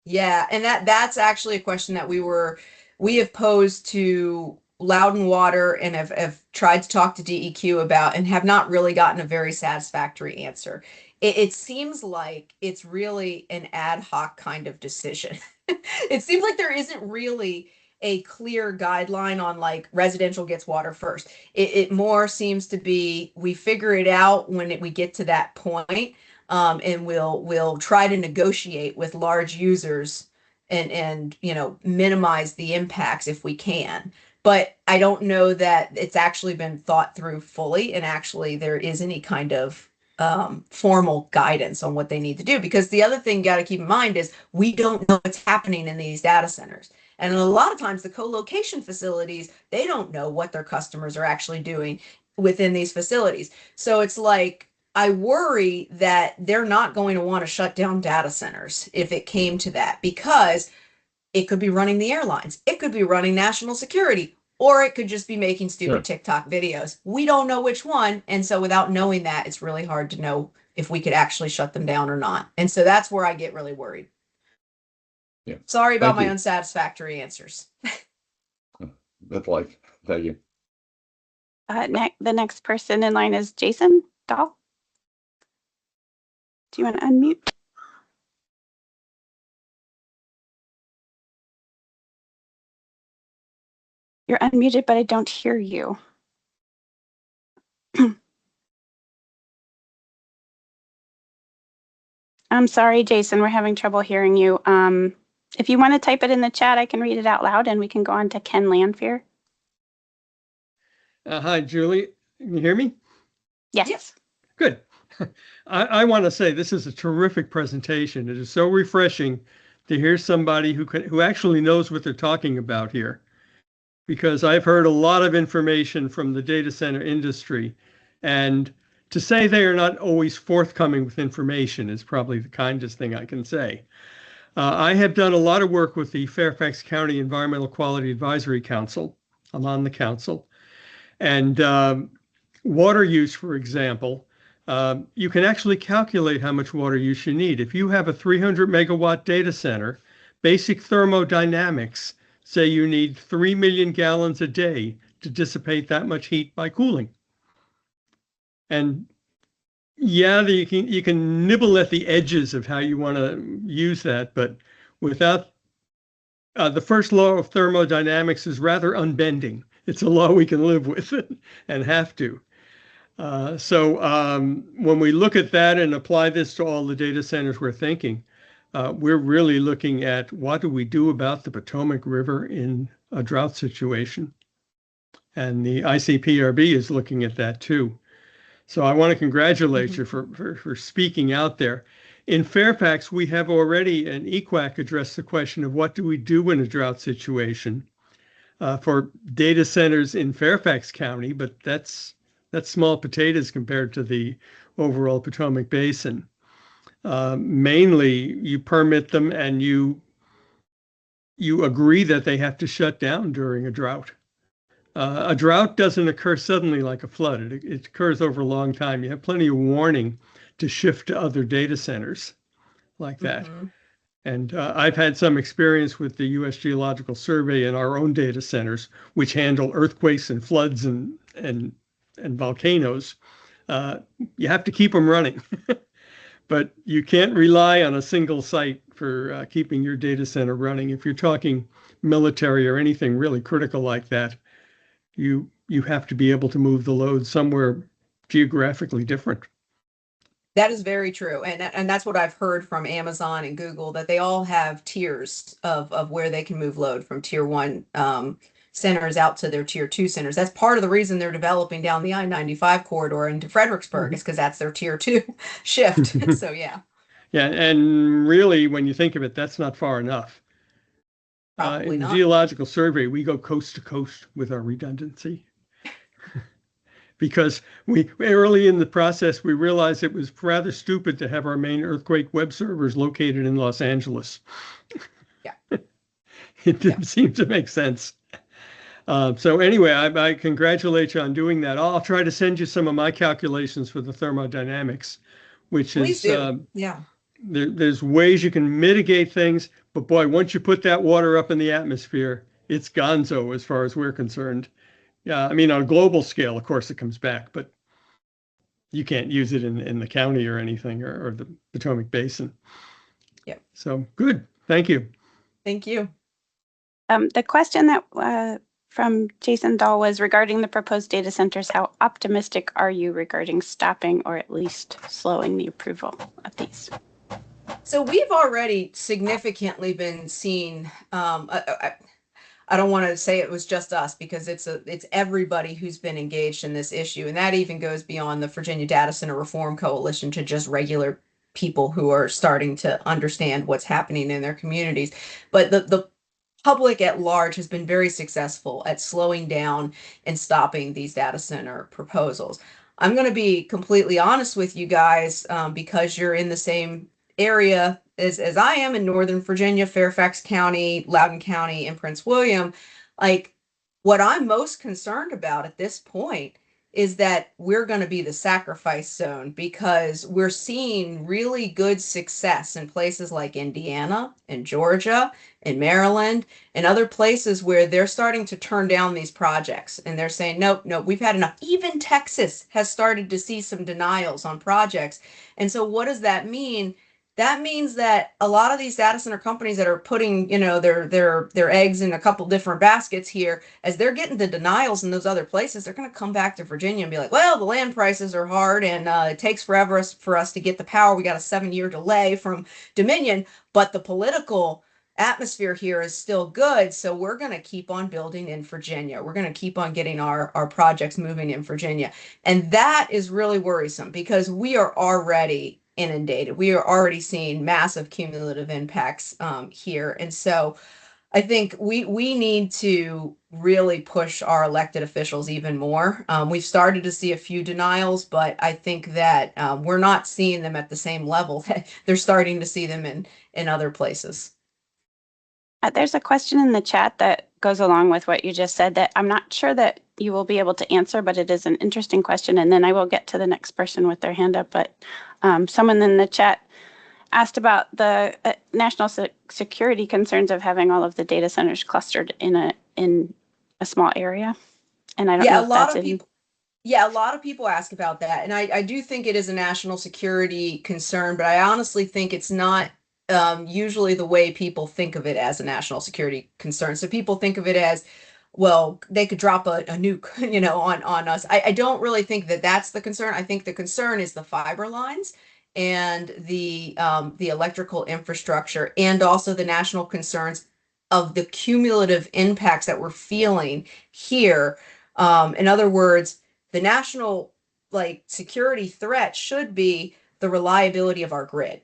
Yeah, and that's actually a question that we have posed to Loudon Water and have tried to talk to DEQ about and have not really gotten a very satisfactory answer. It seems like it's really an ad hoc kind of decision. It seems like there isn't really a clear guideline on, like, residential gets water first. It more seems to be we figure it out when we get to that point. And we'll try to negotiate with large users and minimize the impacts if we can. But I don't know that it's actually been thought through fully, and actually there is any kind of formal guidance on what they need to do. Because the other thing you got to keep in mind is we don't know what's happening in these data centers. And a lot of times the co-location facilities, they don't know what their customers are actually doing within these facilities. So it's like, I worry that they're not going to want to shut down data centers if it came to that, because it could be running the airlines, it could be running national security, or it could just be making stupid TikTok videos. We don't know which one. And so without knowing that, it's really hard to know if we could actually shut them down or not. And so that's where I get really worried. Yeah. Sorry about my unsatisfactory answers. That's like, thank you. The next person in line is Jason Dahl. Do you want to unmute? You're unmuted, but I don't hear you. I'm sorry, Jason, we're having trouble hearing you. If you want to type it in the chat, I can read it out loud and we can go on to Ken Lanfear. Hi, Julie. Can you hear me? Yes. Good. I want to say this is a terrific presentation. It is so refreshing to hear somebody who actually knows what they're talking about here, because I've heard a lot of information from the data center industry, and to say they are not always forthcoming with information is probably the kindest thing I can say. I have done a lot of work with the Fairfax County Environmental Quality Advisory Council. I'm on the council. And water use, for example, you can actually calculate how much water use you need. If you have a 300 megawatt data center, basic thermodynamics say you need 3 million gallons a day to dissipate that much heat by cooling. And Yeah, you can nibble at the edges of how you want to use that, but without the first law of thermodynamics is rather unbending. It's a law we can live with and have to. So when we look at that and apply this to all the data centers we're thinking, we're really looking at what do we do about the Potomac River in a drought situation. And the ICPRB is looking at that too. So I want to congratulate you for speaking out there. In Fairfax, we have already an EQAC addressed the question of what do we do in a drought situation for data centers in Fairfax County, but that's small potatoes compared to the overall Potomac Basin. Mainly, you permit them and you agree that they have to shut down during a drought. A drought doesn't occur suddenly like a flood. It occurs over a long time. You have plenty of warning to shift to other data centers like that. And I've had some experience with the U.S. Geological Survey and our own data centers, which handle earthquakes and floods and volcanoes. You have to keep them running, but you can't rely on a single site for keeping your data center running. If you're talking military or anything really critical like that, you have to be able to move the load somewhere geographically different. That is very true. And that's what I've heard from Amazon and Google, that they all have tiers of where they can move load from tier 1 centers out to their tier 2 centers. That's part of the reason they're developing down the I-95 corridor into Fredericksburg is because that's their tier 2 shift. So yeah. Yeah, and really, when you think of it, that's not far enough. Probably in the not. Geological Survey, we go coast to coast with our redundancy. Because we early in the process, we realized it was rather stupid to have our main earthquake web servers located in Los Angeles. Yeah. It didn't seem to make sense. So anyway, I congratulate you on doing that. I'll try to send you some of my calculations for the thermodynamics, which Please is, do. Yeah. There's ways you can mitigate things, but boy, once you put that water up in the atmosphere, it's gonzo as far as we're concerned. Yeah, I mean, on a global scale, of course, it comes back, but you can't use it in the county or anything, or the Potomac Basin. Yep. So good. Thank you. Thank you. The question that from Jason Dahl was regarding the proposed data centers. How optimistic are you regarding stopping or at least slowing the approval of these? So we've already significantly been seeing, I don't want to say it was just us, because it's everybody who's been engaged in this issue. And that even goes beyond the Virginia Data Center Reform Coalition to just regular people who are starting to understand what's happening in their communities. But the public at large has been very successful at slowing down and stopping these data center proposals. I'm going to be completely honest with you guys, because you're in the same area as I am in Northern Virginia, Fairfax County, Loudoun County, and Prince William. Like, what I'm most concerned about at this point is that we're going to be the sacrifice zone, because we're seeing really good success in places like Indiana and Georgia and Maryland and other places where they're starting to turn down these projects, and they're saying, nope, we've had enough. Even Texas has started to see some denials on projects. And so what does that mean? That means that a lot of these data center companies that are putting, their eggs in a couple different baskets here, as they're getting the denials in those other places, they're going to come back to Virginia and be like, well, the land prices are hard, and it takes forever for us to get the power. We got a 7-year delay from Dominion, but the political atmosphere here is still good. So we're going to keep on building in Virginia. We're going to keep on getting our projects moving in Virginia. And that is really worrisome, because we are already inundated. We are already seeing massive cumulative impacts here. And so I think we need to really push our elected officials even more. We've started to see a few denials, but I think that we're not seeing them at the same level that they're starting to see them in other places. There's a question in the chat that goes along with what you just said that I'm not sure that you will be able to answer, but it is an interesting question. And then I will get to the next person with their hand up. But someone in the chat asked about the national security concerns of having all of the data centers clustered in a small area. And I don't know if that's Yeah, a lot of people ask about that. And I do think it is a national security concern, but I honestly think it's not usually the way people think of it as a national security concern. So people think of it as, well, they could drop a nuke, on us. I don't really think that that's the concern. I think the concern is the fiber lines and the electrical infrastructure, and also the national concerns of the cumulative impacts that we're feeling here. In other words, the national security threat should be the reliability of our grid.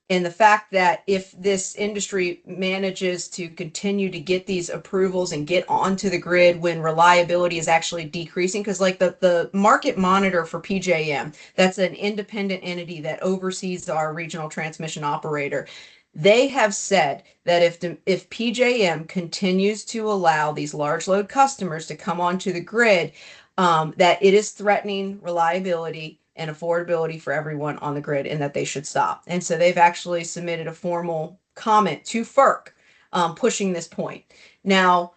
And the fact that if this industry manages to continue to get these approvals and get onto the grid when reliability is actually decreasing, because like the market monitor for PJM, that's an independent entity that oversees our regional transmission operator. They have said that if PJM continues to allow these large load customers to come onto the grid, that it is threatening reliability and affordability for everyone on the grid, and that they should stop. And so they've actually submitted a formal comment to FERC, pushing this point. Now,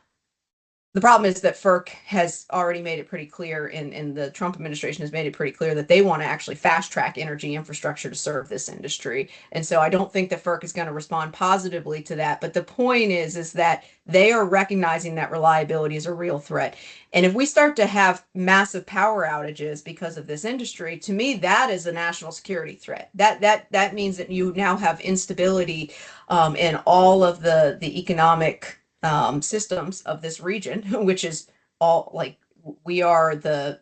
the problem is that FERC has already made it pretty clear, and the Trump administration has made it pretty clear that they want to actually fast track energy infrastructure to serve this industry. And so I don't think that FERC is going to respond positively to that. But the point is that they are recognizing that reliability is a real threat. And if we start to have massive power outages because of this industry, to me, that is a national security threat. That means that you now have instability in all of the economic systems of this region, which is all we are the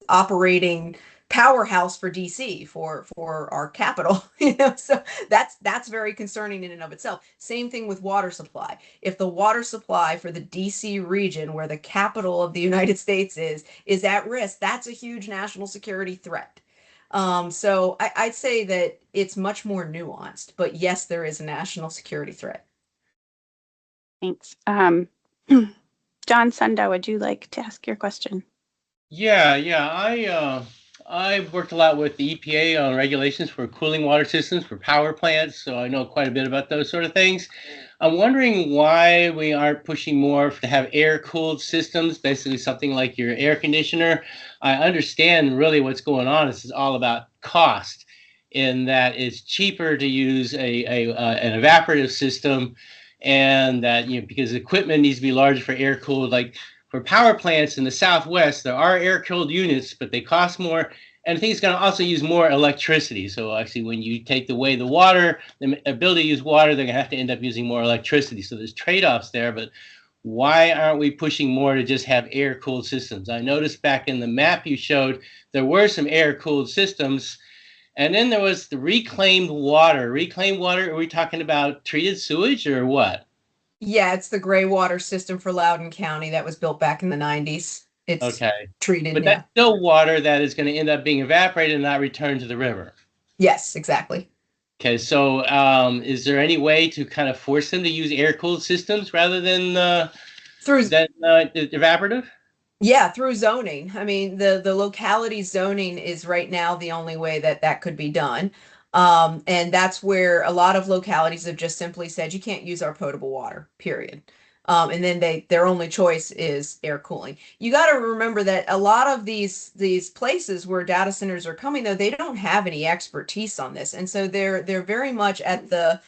operating powerhouse for DC, for our capital. So that's very concerning in and of itself. Same thing with water supply. If the water supply for the DC region, where the capital of the United States is at risk, that's a huge national security threat. So I'd say that it's much more nuanced, but yes, there is a national security threat. Thanks. John Sunda, would you like to ask your question? Yeah. I worked a lot with the EPA on regulations for cooling water systems for power plants, so I know quite a bit about those sort of things. I'm wondering why we aren't pushing more to have air-cooled systems, basically something like your air conditioner. I understand really what's going on. This is all about cost, in that it's cheaper to use an evaporative system, and that because equipment needs to be larger for air-cooled, like for power plants in the Southwest, there are air-cooled units, but they cost more. And I think it's going to also use more electricity. So actually, when you take away the water, the ability to use water, they're going to have to end up using more electricity. So there's trade-offs there. But why aren't we pushing more to just have air-cooled systems? I noticed back in the map you showed, there were some air-cooled systems. And then there was the reclaimed water. Reclaimed water, are we talking about treated sewage or what? Yeah, it's the gray water system for Loudoun County that was built back in the 90s. It's okay. Treated. But that's still water that is going to end up being evaporated and not returned to the river. Yes, exactly. Okay, so is there any way to kind of force them to use air-cooled systems rather than evaporative? Yeah, through zoning. I mean, the locality zoning is right now the only way that could be done. And that's where a lot of localities have just simply said, you can't use our potable water, period. And then their only choice is air cooling. You got to remember that a lot of these places where data centers are coming, though, they don't have any expertise on this. And so they're very much at the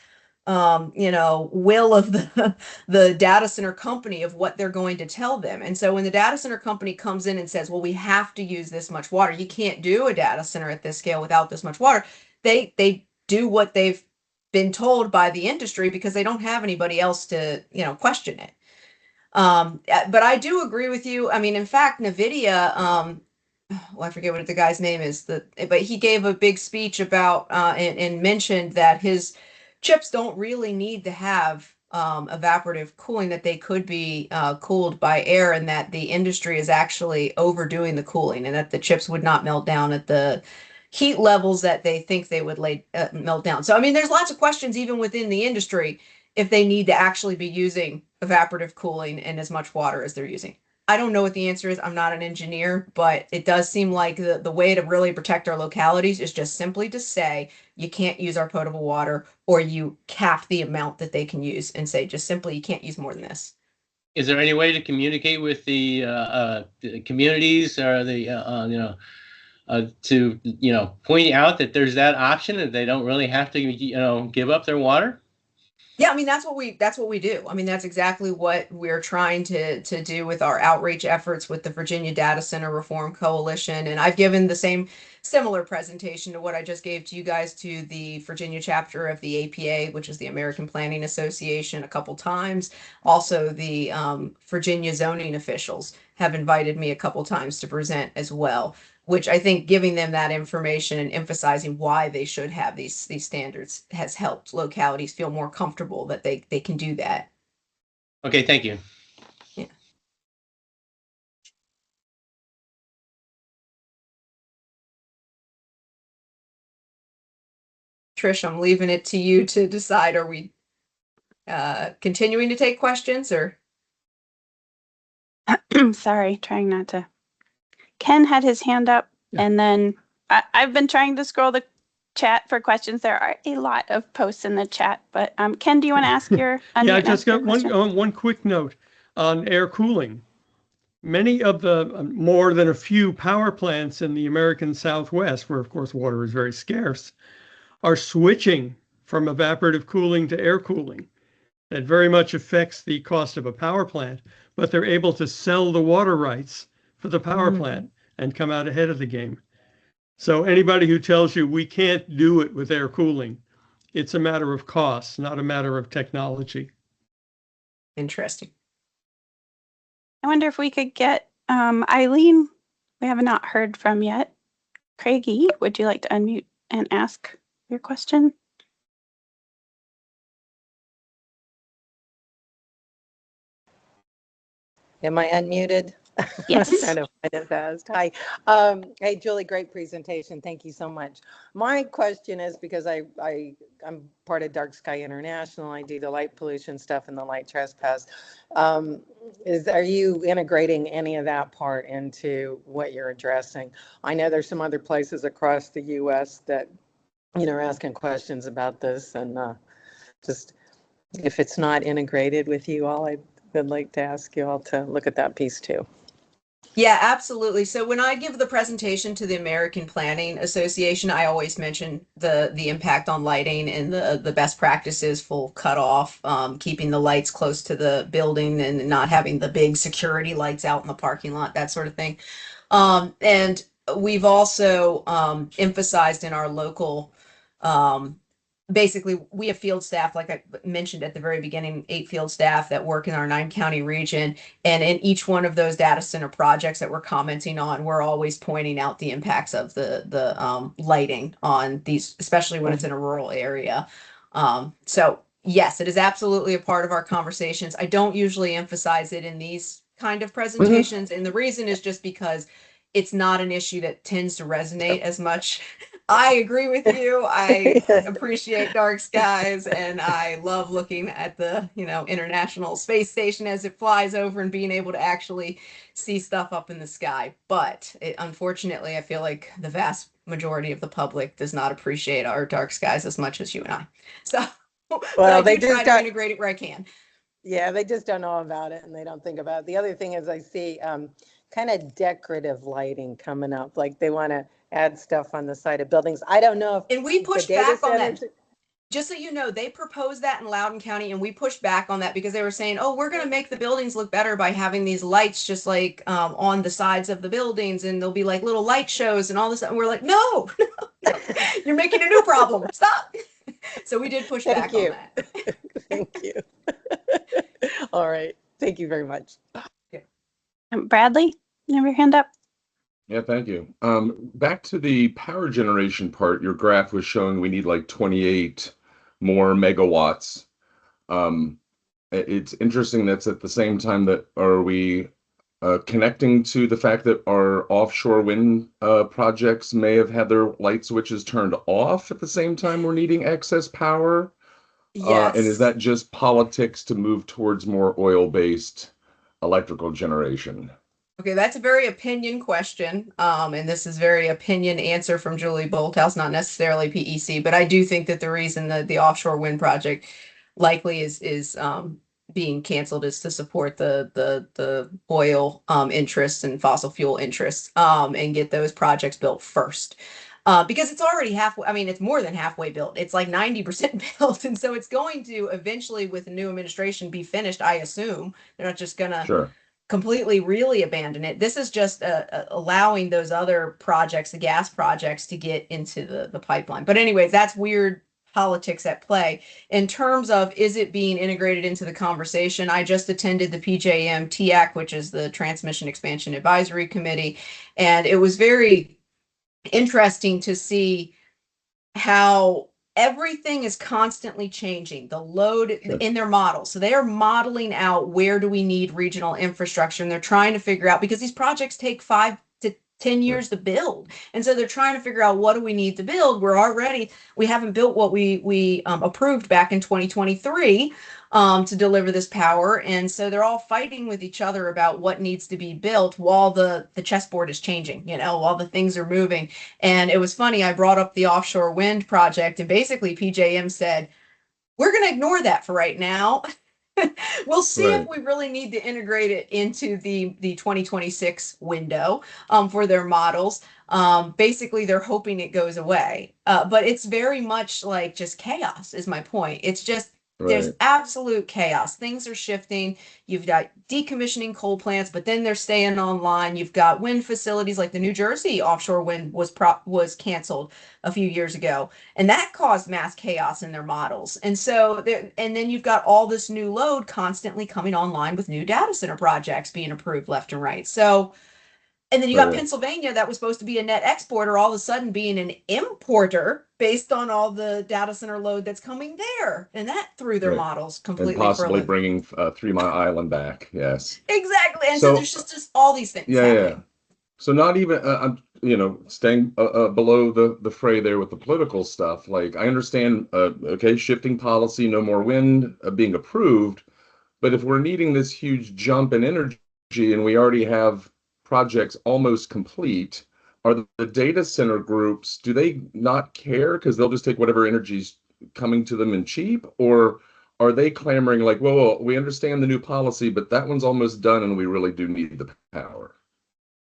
will of the data center company of what they're going to tell them. And so when the data center company comes in and says, well, we have to use this much water, you can't do a data center at this scale without this much water, they do what they've been told by the industry because they don't have anybody else to, question it. But I do agree with you. I mean, in fact, NVIDIA, I forget what the guy's name is, but he gave a big speech about and mentioned that his chips don't really need to have evaporative cooling, that they could be cooled by air, and that the industry is actually overdoing the cooling, and that the chips would not melt down at the heat levels that they think they would melt down. So, I mean, there's lots of questions even within the industry if they need to actually be using evaporative cooling and as much water as they're using. I don't know what the answer is. I'm not an engineer, but it does seem like the way to really protect our localities is just simply to say you can't use our potable water, or you cap the amount that they can use and say just simply you can't use more than this. Is there any way to communicate with the communities or the to point out that there's that option, that they don't really have to give up their water? Yeah, I mean, that's what we do. I mean, that's exactly what we're trying to do with our outreach efforts with the Virginia Data Center Reform Coalition. And I've given the similar presentation to what I just gave to you guys to the Virginia chapter of the APA, which is the American Planning Association, a couple times. Also, the Virginia zoning officials have invited me a couple times to present as well, which I think giving them that information and emphasizing why they should have these standards has helped localities feel more comfortable that they can do that. Okay, thank you. Yeah. Trish, I'm leaving it to you to decide. Are we continuing to take questions or? Sorry, trying not to. Ken had his hand up, and then I've been trying to scroll the chat for questions. There are a lot of posts in the chat, but Ken, do you want to ask your? Yeah, I just got one quick note on air cooling. Many of the more than a few power plants in the American Southwest, where of course water is very scarce, are switching from evaporative cooling to air cooling. That very much affects the cost of a power plant, but they're able to sell the water rights for the power plant and come out ahead of the game. So anybody who tells you we can't do it with air cooling, it's a matter of cost, not a matter of technology. Interesting. I wonder if we could get Eileen, we have not heard from yet. Craigie, would you like to unmute and ask your question? Am I unmuted? Yes. I'm trying to find it fast. Hi. Hey, Julie, great presentation. Thank you so much. My question is, because I'm part of Dark Sky International. I do the light pollution stuff and the light trespass. Are you integrating any of that part into what you're addressing? I know there's some other places across the U.S. that, are asking questions about this, and just if it's not integrated with you all, I would like to ask you all to look at that piece too. Yeah, absolutely. So when I give the presentation to the American Planning Association, I always mention the impact on lighting and the best practices, full cutoff, keeping the lights close to the building and not having the big security lights out in the parking lot, that sort of thing. And we've also emphasized in our local basically, we have field staff, like I mentioned at the very beginning, 8 field staff that work in our 9-county region. And in each one of those data center projects that we're commenting on, we're always pointing out the impacts of the lighting on these, especially when it's in a rural area. So yes, it is absolutely a part of our conversations. I don't usually emphasize it in these kind of presentations. And the reason is just because it's not an issue that tends to resonate as much. I agree with you. I appreciate dark skies, and I love looking at the, International Space Station as it flies over and being able to actually see stuff up in the sky. But unfortunately, I feel like the vast majority of the public does not appreciate our dark skies as much as you and I. So, well, they just try to integrate it where I can. Yeah, they just don't know about it, and they don't think about it. The other thing is I see kind of decorative lighting coming up, like they want to add stuff on the side of buildings. I don't know if, and we pushed back on that. Just so you know, they proposed that in Loudoun County, and we pushed back on that because they were saying, oh, we're going to make the buildings look better by having these lights just like on the sides of the buildings, and there'll be like little light shows and all this. And we're like, no, you're making a new problem. Stop. So we did push back on that. Thank you. All right. Thank you very much. Bradley, you have your hand up. Yeah, thank you. Back to the power generation part, your graph was showing we need like 28 more megawatts. It's interesting that's at the same time that are we connecting to the fact that our offshore wind projects may have had their light switches turned off at the same time we're needing excess power? Yes. And is that just politics to move towards more oil-based electrical generation? Okay, that's a very opinion question. And this is very opinion answer from Julie Bolthouse, not necessarily PEC, but I do think that the reason that the offshore wind project likely is being canceled is to support the oil interests and fossil fuel interests and get those projects built first. Because it's already halfway, I mean, it's more than halfway built. It's like 90% built. And so it's going to eventually, with the new administration, be finished, I assume. They're not just going to Sure. completely really abandon it. This is just allowing those other projects, the gas projects, to get into the pipeline. But anyways, that's weird politics at play. In terms of, is it being integrated into the conversation? I just attended the PJM TAC, which is the Transmission Expansion Advisory Committee, and it was very interesting to see how everything is constantly changing, the load in their models. So they are modeling out, where do we need regional infrastructure? And they're trying to figure out, because these projects take 5 to 10 years to build. And so they're trying to figure out, what do we need to build? We haven't built what we approved back in 2023 to deliver this power. And so they're all fighting with each other about what needs to be built while the chessboard is changing, while the things are moving. And it was funny, I brought up the offshore wind project, and basically PJM said, we're going to ignore that for right now. We'll see if we really need to integrate it into the 2026 window for their models. Basically, they're hoping it goes away. But it's very much like just chaos is my point. It's just, there's absolute chaos. Things are shifting. You've got decommissioning coal plants, but then they're staying online. You've got wind facilities, like the New Jersey offshore wind was canceled a few years ago, and that caused mass chaos in their models. And so and then you've got all this new load constantly coming online with new data center projects being approved left and right. So, and then you got Pennsylvania, that was supposed to be a net exporter, all of a sudden being an importer based on all the data center load that's coming there. And that threw their models completely. And possibly bringing 3 Mile Island back. Yes. Exactly. And so there's just all these things happening. Yeah. So not even, I'm staying below the fray there with the political stuff. Like, I understand, shifting policy, no more wind being approved. But if we're needing this huge jump in energy and we already have projects almost complete, are the data center groups, do they not care because they'll just take whatever energy's coming to them and cheap? Or are they clamoring like, whoa, we understand the new policy, but that one's almost done and we really do need the power?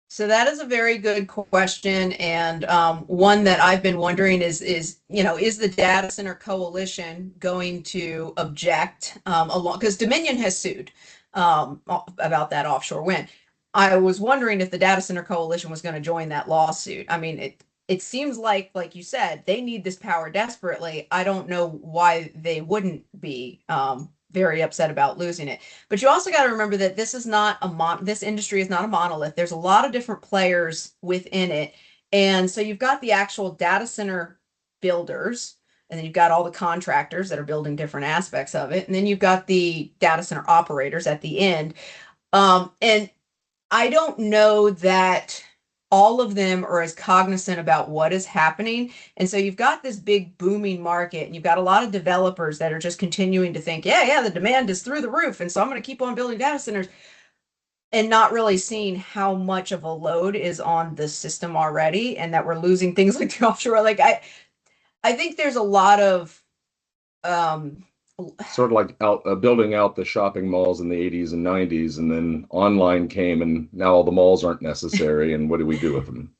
So that is a very good question, and one that I've been wondering is the data center coalition going to object along, because Dominion has sued about that offshore wind. I was wondering if the data center coalition was going to join that lawsuit. I mean, it seems like you said, they need this power desperately. I don't know why they wouldn't be very upset about losing it. But you also got to remember that this is not this industry is not a monolith. There's a lot of different players within it. And so you've got the actual data center builders, and then you've got all the contractors that are building different aspects of it. And then you've got the data center operators at the end. And I don't know that all of them are as cognizant about what is happening. And so you've got this big booming market, and you've got a lot of developers that are just continuing to think, yeah, the demand is through the roof, and so I'm going to keep on building data centers, and not really seeing how much of a load is on the system already, and that we're losing things like the offshore. Like, I think there's a lot of sort of like building out the shopping malls in the 80s and 90s, and then online came, and now all the malls aren't necessary, and what do we do with them?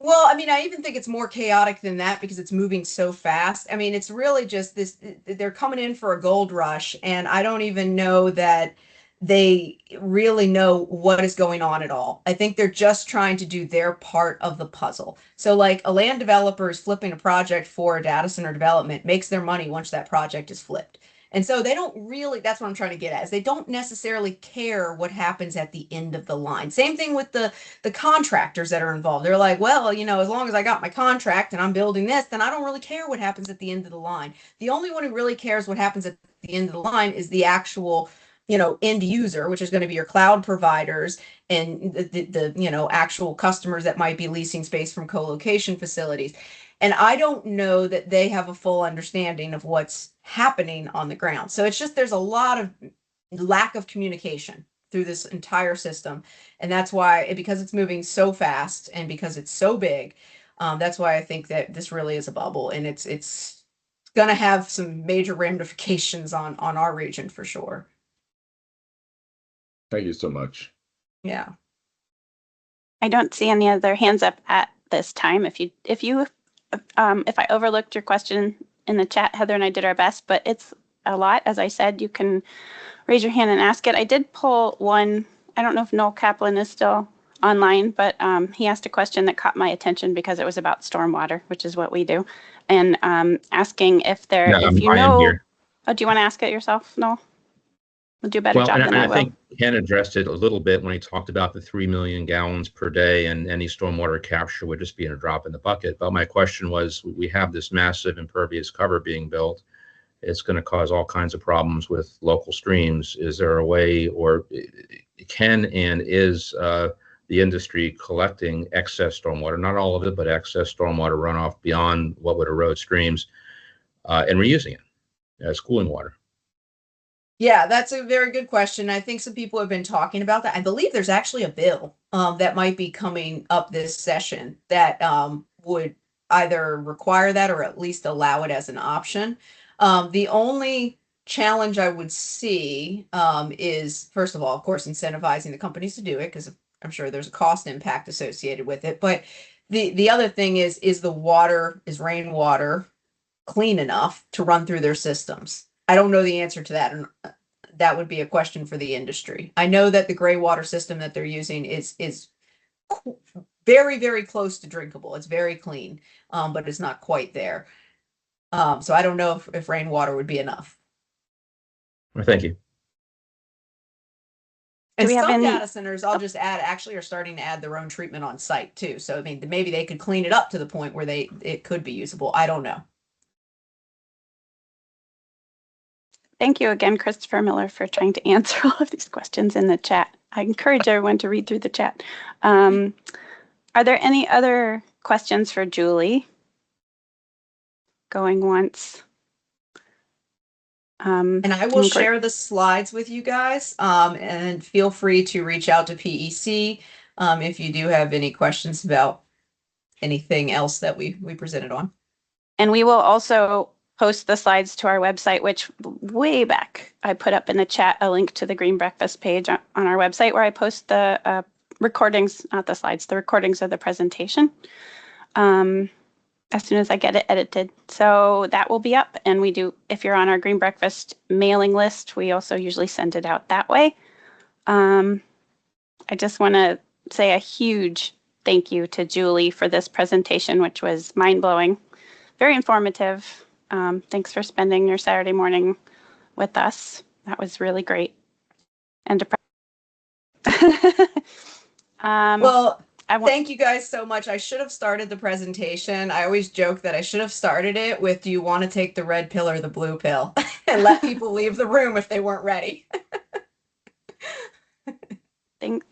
Well, I mean, I even think it's more chaotic than that, because it's moving so fast. I mean, it's really just this, they're coming in for a gold rush, and I don't even know that they really know what is going on at all. I think they're just trying to do their part of the puzzle. So like, a land developer is flipping a project for a data center development, makes their money once that project is flipped. And so they don't really, that's what I'm trying to get at, is they don't necessarily care what happens at the end of the line. Same thing with the contractors that are involved. They're like, well, as long as I got my contract and I'm building this, then I don't really care what happens at the end of the line. The only one who really cares what happens at the end of the line is the actual, end user, which is going to be your cloud providers and the actual customers that might be leasing space from co-location facilities. And I don't know that they have a full understanding of what's happening on the ground. So it's just, there's a lot of lack of communication through this entire system. And that's why, because it's moving so fast and because it's so big, that's why I think that this really is a bubble, and it's going to have some major ramifications on our region for sure. Thank you so much. Yeah. I don't see any other hands up at this time. If I overlooked your question in the chat, Heather and I did our best, but it's a lot. As I said, you can raise your hand and ask it. I did pull one. I don't know if Noel Kaplan is still online, but he asked a question that caught my attention because it was about stormwater, which is what we do, and asking if there, Yeah, if you I am know. here. Oh, do you want to ask it yourself, Noel? We'll do a better Well, job than and I I will. think Ken addressed it a little bit when he talked about the 3 million gallons per day and any stormwater capture would just be in a drop in the bucket. But my question was, we have this massive impervious cover being built. It's going to cause all kinds of problems with local streams. Is there a way, or can and is the industry collecting excess stormwater, not all of it, but excess stormwater runoff beyond what would erode streams and reusing it as cooling water? Yeah, that's a very good question. I think some people have been talking about that. I believe there's actually a bill that might be coming up this session that would either require that or at least allow it as an option. The only challenge I would see is, first of all, of course, incentivizing the companies to do it, because I'm sure there's a cost impact associated with it. But the other thing is rainwater clean enough to run through their systems? I don't know the answer to that, and that would be a question for the industry. I know that the gray water system that they're using is very, very close to drinkable. It's very clean, but it's not quite there. So I don't know if rainwater would be enough. Well, thank you. And we have some any- data centers, I'll just add, actually are starting to add their own treatment on site too. So I mean, maybe they could clean it up to the point where it could be usable. I don't know. Thank you again, Christopher Miller, for trying to answer all of these questions in the chat. I encourage everyone to read through the chat. Are there any other questions for Julie? Going once. And I will share the slides with you guys, and feel free to reach out to PEC if you do have any questions about anything else that we presented on. And we will also post the slides to our website, which way back I put up in the chat a link to the Green Breakfast page on our website where I post the recordings, not the slides, the recordings of the presentation as soon as I get it edited. So that will be up, and we do, if you're on our Green Breakfast mailing list, we also usually send it out that way. I just want to say a huge thank you to Julie for this presentation, which was mind-blowing, very informative. Thanks for spending your Saturday morning with us. That was really great. And well, thank you guys so much. I should have started the presentation. I always joke that I should have started it with, do you want to take the red pill or the blue pill? And let people leave the room if they weren't ready.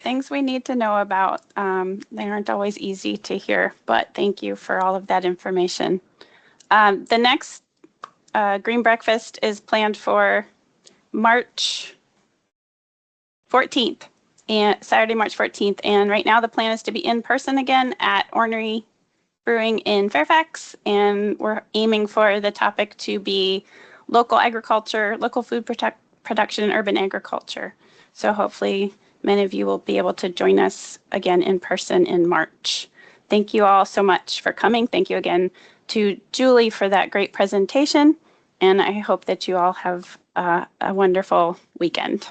Things we need to know about. They aren't always easy to hear, but thank you for all of that information. The next Green Breakfast is planned for March 14th, and Saturday, March 14th. And right now the plan is to be in person again at Ornery Brewing in Fairfax. And we're aiming for the topic to be local agriculture, local food production, and urban agriculture. So hopefully many of you will be able to join us again in person in March. Thank you all so much for coming. Thank you again to Julie for that great presentation. And I hope that you all have a wonderful weekend.